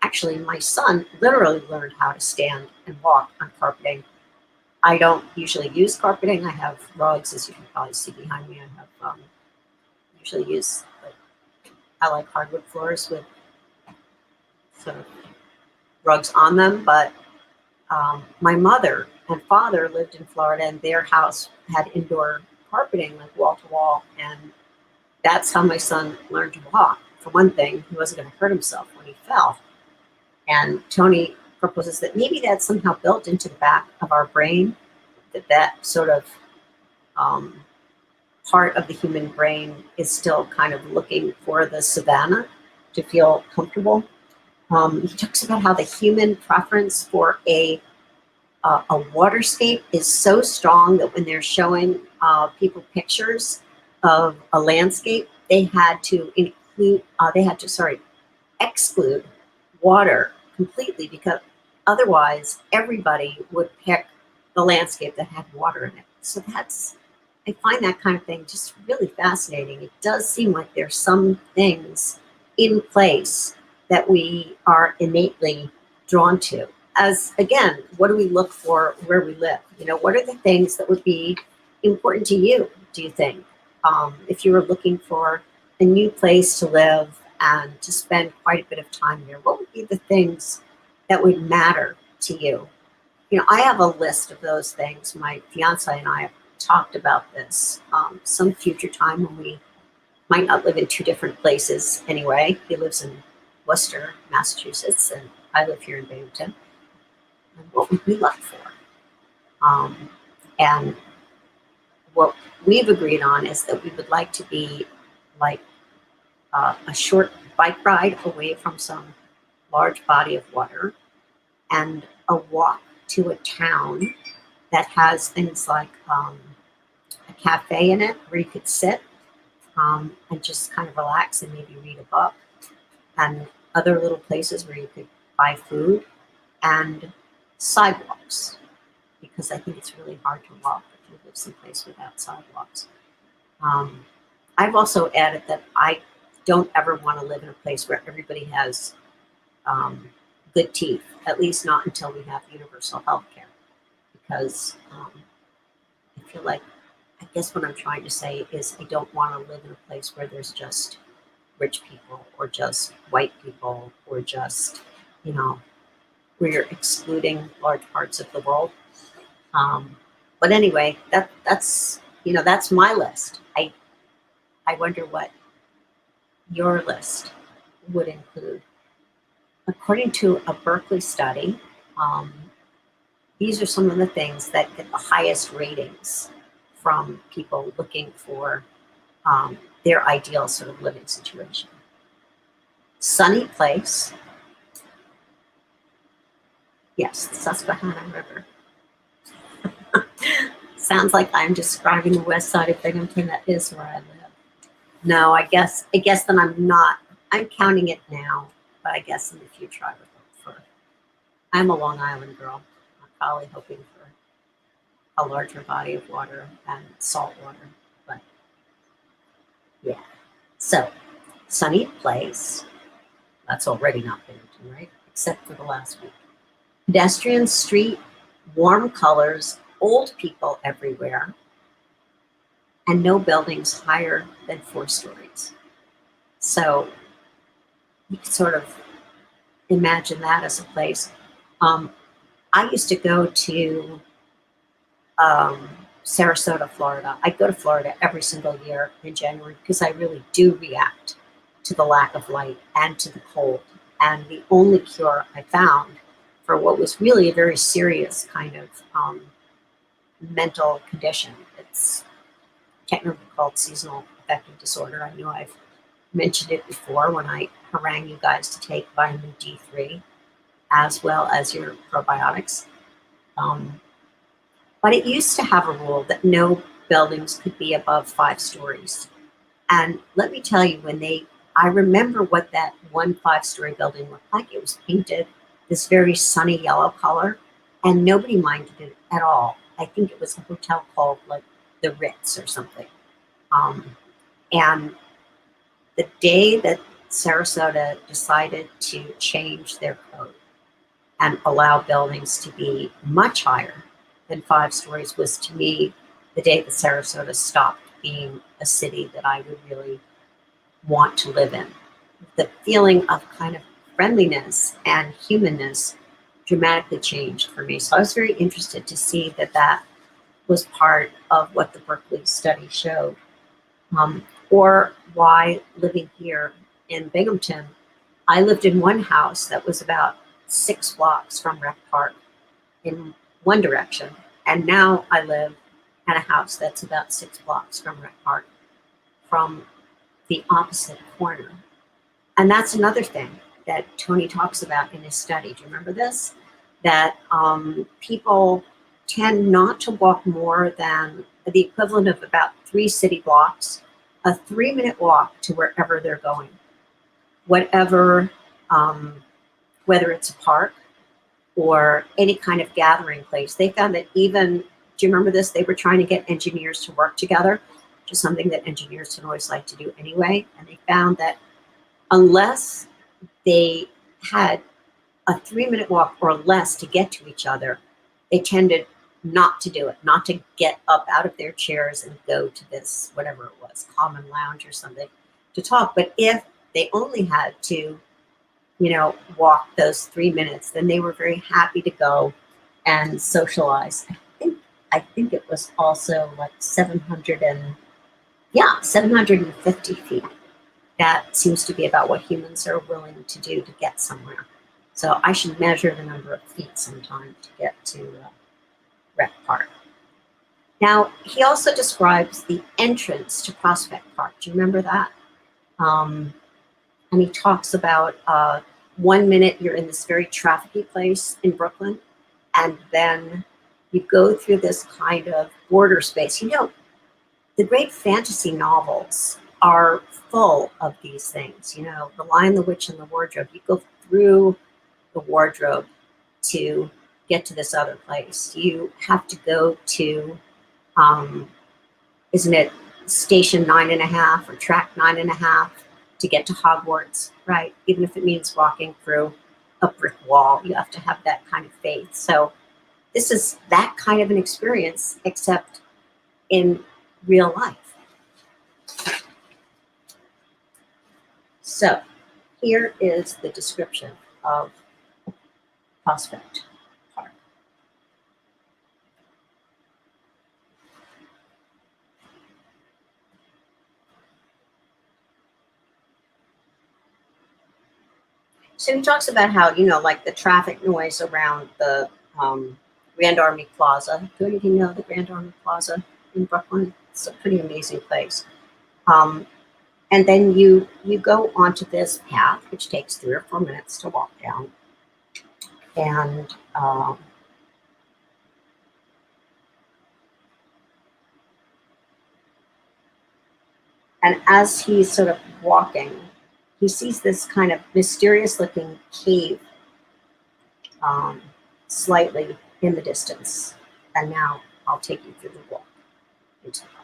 Actually, my son literally learned how to stand and walk on carpeting. I don't usually use carpeting. I have rugs, as you can probably see behind me. I have usually use, I like hardwood floors with sort of rugs on them. But my mother and father lived in Florida, and their house had indoor carpeting, like wall to wall, and that's how my son learned to walk. For one thing, he wasn't going to hurt himself when he fell. And Tony proposes that maybe that's somehow built into the back of our brain, that sort of part of the human brain is still kind of looking for the savanna to feel comfortable. He talks about how the human preference for a waterscape is so strong that when they're showing people pictures of a landscape, they had to exclude water completely, because otherwise everybody would pick the landscape that had water in it. So I find that kind of thing just really fascinating. It does seem like there's some things in place that we are innately drawn to. As again, what do we look for where we live? What are the things that would be important to you, do you think? If you were looking for a new place to live and to spend quite a bit of time there, what would be the things that would matter to you? I have a list of those things. My fiance and I have talked about this some future time when we might not live in two different places anyway. He lives in Worcester, Massachusetts, and I live here in Binghamton. And what would we look for? And what we've agreed on is that we would like to be like a short bike ride away from some large body of water, and a walk to a town that has things like a cafe in it where you could sit and just kind of relax and maybe read a book, and other little places where you could buy food, and sidewalks, because I think it's really hard to walk if you live someplace without sidewalks. I've also added that I don't ever want to live in a place where everybody has good teeth, at least not until we have universal health care, because I feel like, I guess what I'm trying to say is I don't want to live in a place where there's just rich people or just white people or just, where you're excluding large parts of the world. But anyway, that's my list. I wonder what your list would include. According to a Berkeley study, these are some of the things that get the highest ratings from people looking for their ideal sort of living situation. Sunny place. Yes, the Susquehanna River. Sounds like I'm describing the west side of Binghamton. That is where I live. No, I guess then I'm counting it now, but I guess in the future I would hope for. I'm a Long Island girl. I'm probably hoping for a larger body of water and salt water, but yeah. So, sunny place. That's already not Binghamton, right? Except for the last week. Pedestrian street, warm colors, old people everywhere, and no buildings higher than 4 stories. So you can sort of imagine that as a place. I used to go to Sarasota, Florida. I go to Florida every single year in January because I really do react to the lack of light and to the cold. And the only cure I found for what was really a very serious kind of mental condition, it's technically called seasonal affective disorder. I know I've mentioned it before when I harangue you guys to take vitamin D3 as well as your probiotics. But it used to have a rule that no buildings could be above 5 stories. And let me tell you, I remember what that one 5-story building looked like. It was painted this very sunny yellow color, and nobody minded it at all. I think it was a hotel called like the Ritz or something. And the day that Sarasota decided to change their code and allow buildings to be much higher than 5 stories was, to me, the day that Sarasota stopped being a city that I would really want to live in. The feeling of kind of friendliness and humanness dramatically changed for me. So I was very interested to see that that was part of what the Berkeley study showed. Or why living here in Binghamton, I lived in one house that was about 6 blocks from Rec Park in one direction, and now I live in a house that's about 6 blocks from Rec Park from the opposite corner. And that's another thing that Tony talks about in his study. Do you remember this? That people tend not to walk more than the equivalent of about 3 city blocks, a 3-minute walk to wherever they're going. Whatever, whether it's a park or any kind of gathering place. They found that even, do you remember this? They were trying to get engineers to work together, which is something that engineers don't always like to do anyway. And they found that unless they had a 3-minute walk or less to get to each other, they tended not to do it, not to get up out of their chairs and go to this, whatever it was, common lounge or something to talk. But if they only had to, walk those 3 minutes, then they were very happy to go and socialize. I think it was also like 750 feet. That seems to be about what humans are willing to do to get somewhere. So I should measure the number of feet sometime to get to Rec Park. Now, he also describes the entrance to Prospect Park. Do you remember that? And he talks about 1 minute you're in this very trafficy place in Brooklyn, and then you go through this kind of border space. The great fantasy novels are full of these things. The Lion, the Witch, and the Wardrobe. You go through the wardrobe to get to this other place. You have to go to, isn't it station 9.5 or track 9.5 to get to Hogwarts, right? Even if it means walking through a brick wall, you have to have that kind of faith. So this is that kind of an experience, except in real life. So here is the description of Prospect Park. So he talks about how, like the traffic noise around the Grand Army Plaza. Do any of you know the Grand Army Plaza in Brooklyn? It's a pretty amazing place. And then you go onto this path, which takes 3 or 4 minutes to walk down. And as he's sort of walking, he sees this kind of mysterious-looking cave slightly in the distance. And now I'll take you through the walk into the park.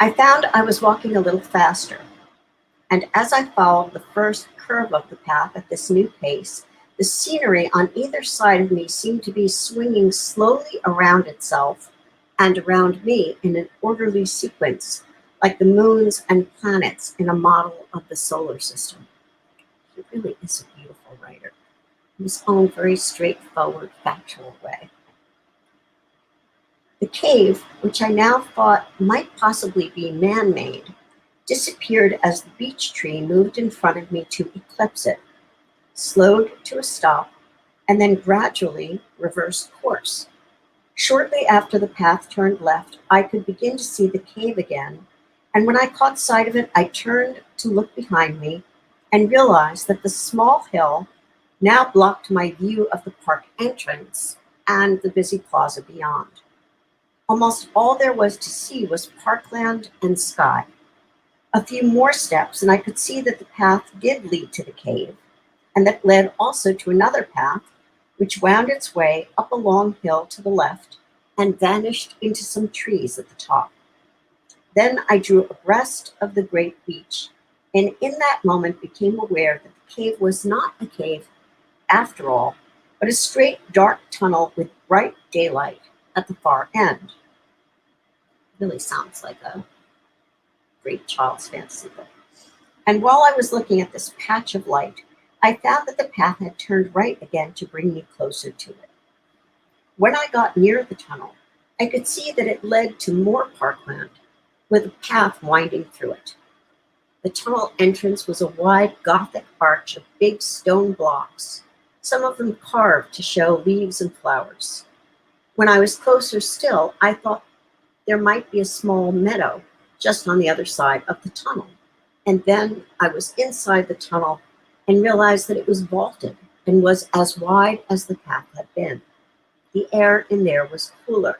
I found I was walking a little faster, and as I followed the first curve of the path at this new pace, the scenery on either side of me seemed to be swinging slowly around itself and around me in an orderly sequence, like the moons and planets in a model of the solar system. He really is a beautiful writer in his own very straightforward, factual way. The cave, which I now thought might possibly be man-made, disappeared as the beech tree moved in front of me to eclipse it, slowed to a stop, and then gradually reversed course. Shortly after the path turned left, I could begin to see the cave again, and when I caught sight of it, I turned to look behind me and realized that the small hill now blocked my view of the park entrance and the busy plaza beyond. Almost all there was to see was parkland and sky. A few more steps, and I could see that the path did lead to the cave, and that led also to another path, which wound its way up a long hill to the left and vanished into some trees at the top. Then I drew abreast of the great beach, and in that moment became aware that the cave was not a cave after all, but a straight dark tunnel with bright daylight at the far end. Really sounds like a great child's fantasy book. And while I was looking at this patch of light, I found that the path had turned right again to bring me closer to it. When I got near the tunnel, I could see that it led to more parkland, with a path winding through it. The tunnel entrance was a wide Gothic arch of big stone blocks, some of them carved to show leaves and flowers. When I was closer still, I thought there might be a small meadow just on the other side of the tunnel. And then I was inside the tunnel and realized that it was vaulted and was as wide as the path had been. The air in there was cooler,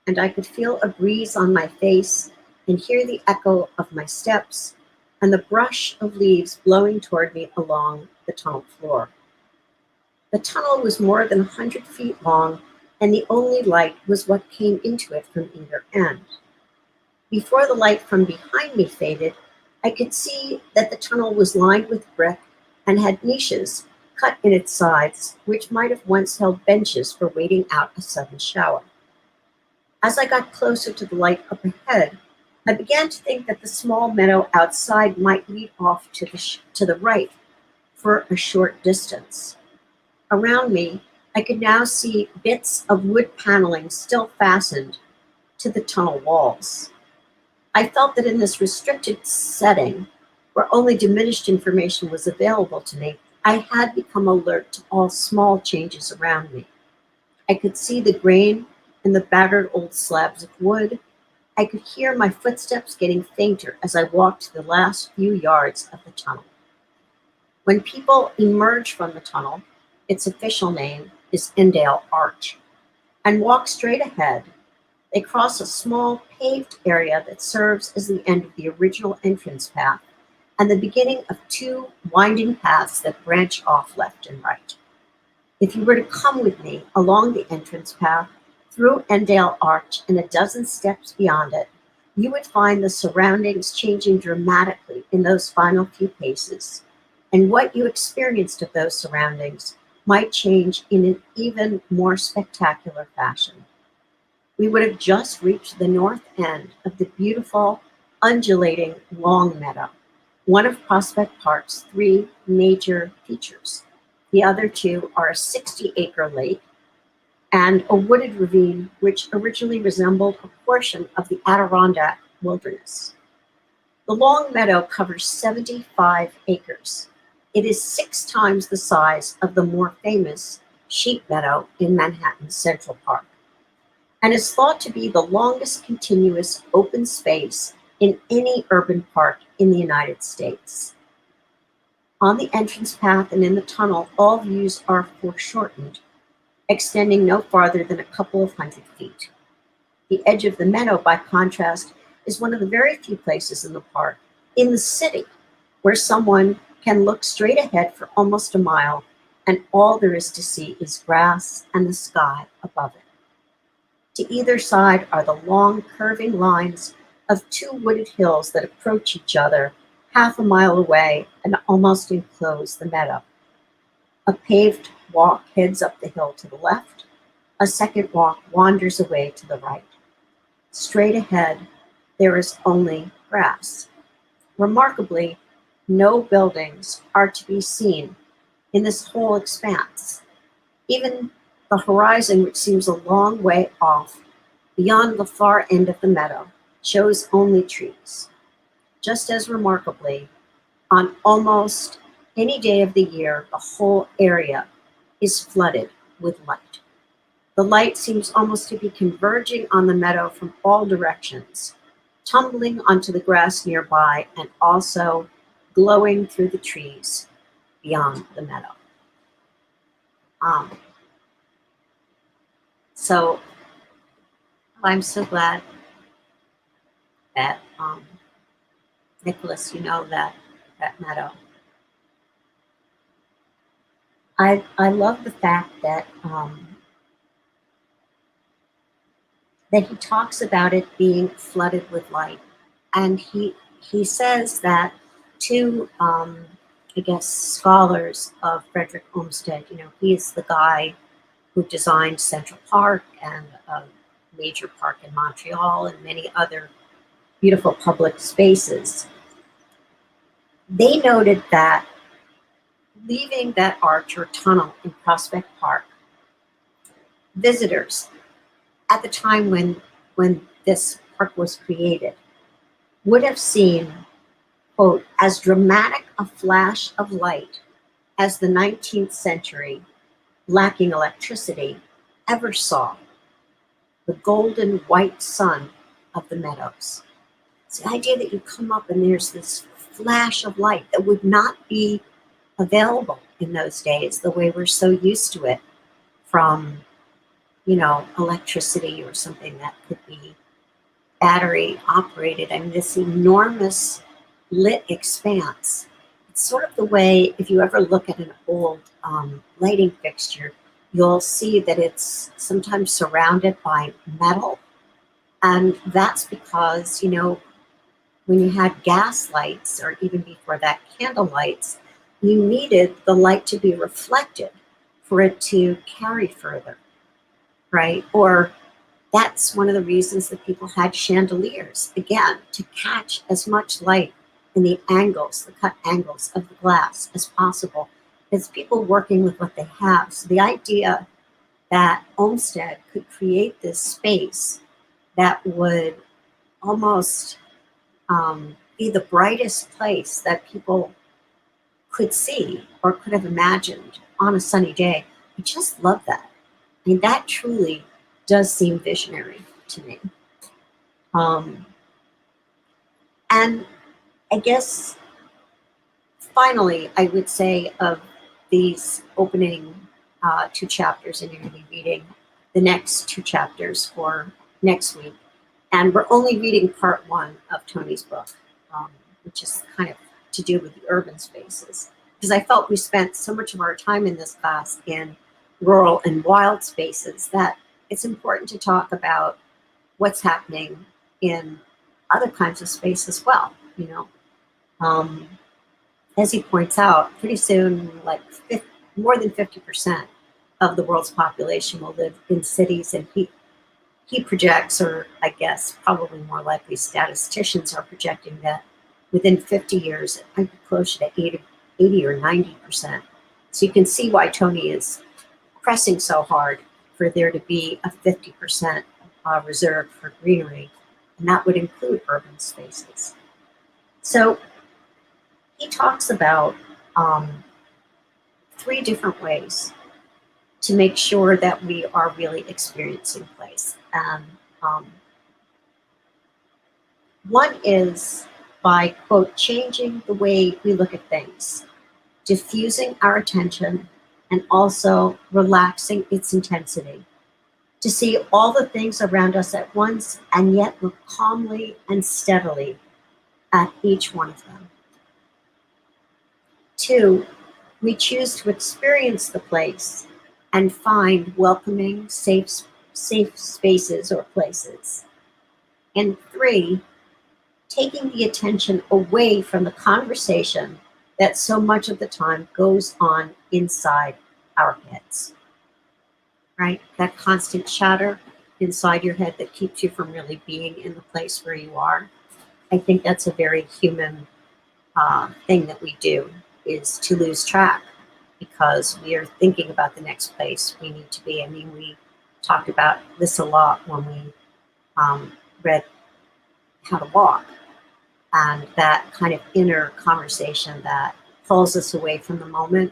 and I could feel a breeze on my face and hear the echo of my steps and the brush of leaves blowing toward me along the tunnel floor. The tunnel was more than 100 feet long, and the only light was what came into it from either end. Before the light from behind me faded, I could see that the tunnel was lined with brick and had niches cut in its sides, which might have once held benches for waiting out a sudden shower. As I got closer to the light up ahead, I began to think that the small meadow outside might lead off to the right for a short distance. Around me, I could now see bits of wood paneling still fastened to the tunnel walls. I felt that in this restricted setting, where only diminished information was available to me, I had become alert to all small changes around me. I could see the grain in the battered old slabs of wood. I could hear my footsteps getting fainter as I walked the last few yards of the tunnel. When people emerge from the tunnel, its official name is Endale Arch, and walk straight ahead, they cross a small paved area that serves as the end of the original entrance path and the beginning of two winding paths that branch off left and right. If you were to come with me along the entrance path, through Endale Arch and a dozen steps beyond it, you would find the surroundings changing dramatically in those final few paces, and what you experienced of those surroundings might change in an even more spectacular fashion. We would have just reached the north end of the beautiful, undulating Long Meadow, one of Prospect Park's three major features. The other two are a 60-acre lake and a wooded ravine which originally resembled a portion of the Adirondack wilderness. The Long Meadow covers 75 acres. It is 6 times the size of the more famous Sheep Meadow in Manhattan's Central Park, and is thought to be the longest continuous open space in any urban park in the United States. On the entrance path and in the tunnel, all views are foreshortened, extending no farther than a couple of 100 feet. The edge of the meadow, by contrast, is one of the very few places in the park, in the city, where someone can look straight ahead for almost a mile, and all there is to see is grass and the sky above it. To either side are the long, curving lines of two wooded hills that approach each other half a mile away and almost enclose the meadow. A paved walk heads up the hill to the left. A second walk wanders away to the right. Straight ahead, there is only grass. Remarkably, no buildings are to be seen in this whole expanse. Even the horizon, which seems a long way off, beyond the far end of the meadow, shows only trees. Just as remarkably, on almost any day of the year, the whole area is flooded with light. The light seems almost to be converging on the meadow from all directions, tumbling onto the grass nearby and also glowing through the trees beyond the meadow. So I'm so glad that Nicholas, you know that meadow. I love the fact that he talks about it being flooded with light, and he says that two I guess scholars of Frederick Olmsted. You know, he is the guy who designed Central Park and a major park in Montreal and many other beautiful public spaces. They noted that leaving that arch or tunnel in Prospect Park, visitors at the time when this park was created would have seen, quote, as dramatic a flash of light as the 19th century, lacking electricity, ever saw, the golden white sun of the meadows. It's the idea that you come up and there's this flash of light that would not be available in those days the way we're so used to it from, you know, electricity or something that could be battery operated. I mean, this enormous lit expanse. It's sort of the way, if you ever look at an old lighting fixture, you'll see that it's sometimes surrounded by metal. And that's because, you know, when you had gas lights or even before that, candle lights, you needed the light to be reflected for it to carry further, right? Or that's one of the reasons that people had chandeliers, again, to catch as much light in the angles, the cut angles of the glass as possible. It's people working with what they have. So the idea that Olmsted could create this space that would almost be the brightest place that people could see or could have imagined on a sunny day, I just love that. I mean, that truly does seem visionary to me. Um, and I guess finally, I would say of these opening two chapters, and you're going to be reading the next two chapters for next week. And we're only reading part one of Tony's book, which is kind of to do with the urban spaces. Because I felt we spent so much of our time in this class in rural and wild spaces that it's important to talk about what's happening in other kinds of space as well, you know. As he points out, pretty soon, like more than 50% of the world's population will live in cities, and he projects, or I guess probably more likely statisticians are projecting that within 50 years, it might be closer to 80 or 90%. So you can see why Tony is pressing so hard for there to be a 50% reserved for greenery, and that would include urban spaces. So he talks about 3 different ways to make sure that we are really experiencing place. And one is by, quote, changing the way we look at things, diffusing our attention, and also relaxing its intensity, to see all the things around us at once and yet look calmly and steadily at each one of them. 2, we choose to experience the place and find welcoming, safe spaces or places. And 3, taking the attention away from the conversation that so much of the time goes on inside our heads, right? That constant chatter inside your head that keeps you from really being in the place where you are. I think that's a very human thing that we do, is to lose track because we are thinking about the next place we need to be. I mean, we talked about this a lot when we read How to Walk, and that kind of inner conversation that pulls us away from the moment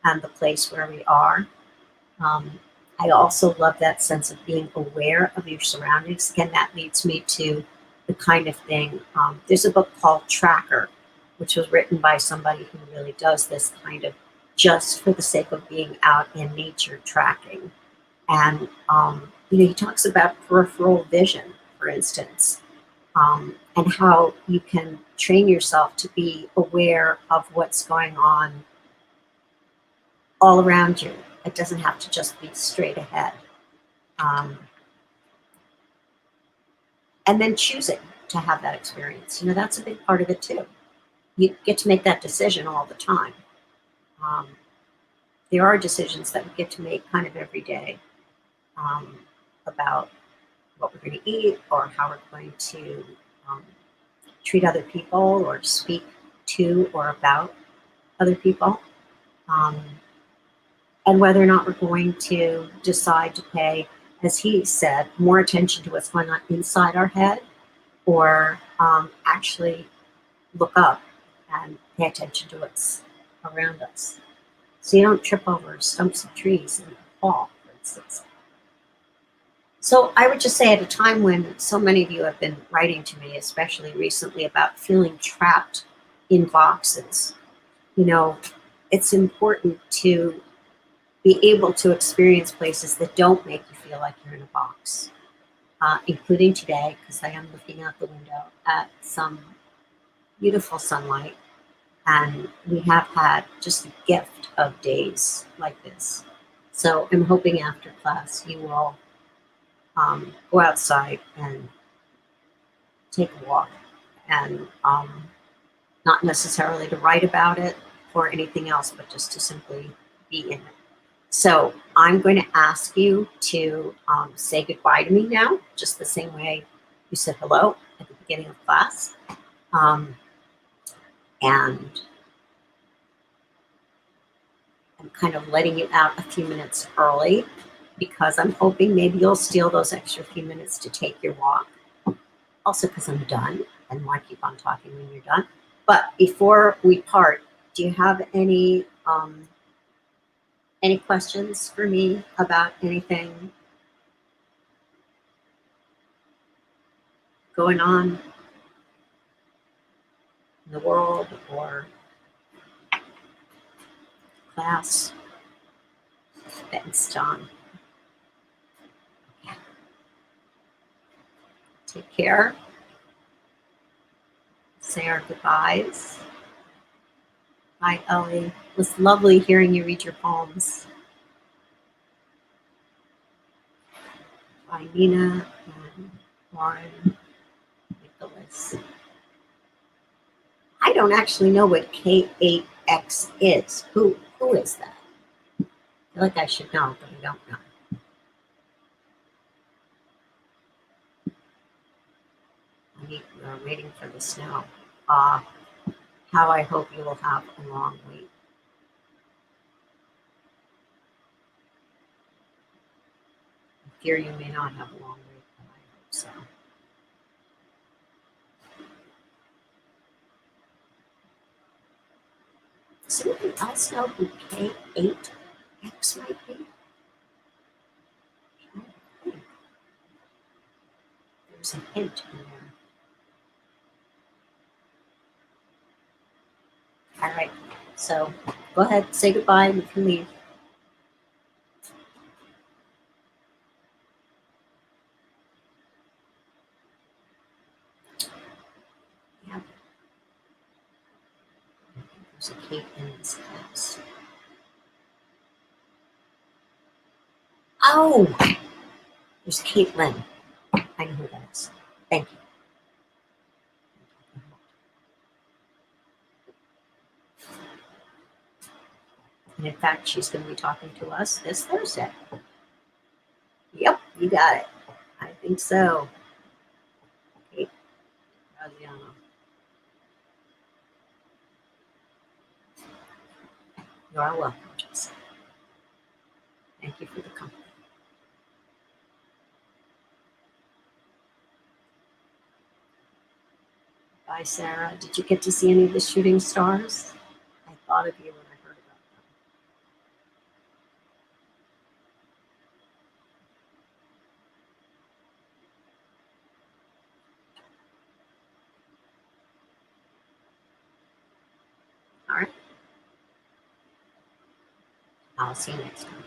and the place where we are. I also love that sense of being aware of your surroundings. Again, that leads me to the kind of thing. There's a book called Tracker, which was written by somebody who really does this kind of just for the sake of being out in nature tracking. And, you know, he talks about peripheral vision, for instance, and how you can train yourself to be aware of what's going on all around you. It doesn't have to just be straight ahead. Um, and then choosing to have that experience. That's a big part of it too. You get to make that decision all the time. Um, there are decisions that we get to make kind of every day, um, about what we're going to eat or how we're going to um, treat other people or speak to or about other people, um, and whether or not we're going to decide to pay, as he said, more attention to what's going on inside our head, or actually look up and pay attention to what's around us. So you don't trip over stumps of trees and fall, for instance. So I would just say, at a time when so many of you have been writing to me, especially recently, about feeling trapped in boxes, you know, it's important to be able to experience places that don't make you feel like you're in a box, including today, because I am looking out the window at some beautiful sunlight. And we have had just a gift of days like this. So I'm hoping after class you will go outside and take a walk, and not necessarily to write about it or anything else, but just to simply be in it. So I'm going to ask you to say goodbye to me now, just the same way you said hello at the beginning of class. And I'm kind of letting you out a few minutes early because I'm hoping maybe you'll steal those extra few minutes to take your walk. Also, because I'm done and want to keep on talking when you're done. But before we part, do you have any questions for me about anything going on in the world or class? Thanks, John. Take care. Say our goodbyes. Bye, Ellie. It was lovely hearing you read your poems. Bye, Nina and Lauren, Nicholas. I don't actually know what K8X is. Who is that? I feel like I should know, but I don't know. We're waiting for the snow. How I hope you will have a long week. I fear you may not have a long week, but I hope so. Does anyone else know who K8X might be? There's a hint in there. All right, so go ahead, say goodbye, and you can leave. Yeah. There's a Kate in this house. Oh, there's Caitlin. I know who that is. Thank you. And in fact, she's going to be talking to us this Thursday. Yep, you got it. I think so. Kate Graziano. You are welcome, Jessica. Thank you for the company. Bye, Sarah. Did you get to see any of the shooting stars? I thought of you when I heard about them. All right. I'll see you next time.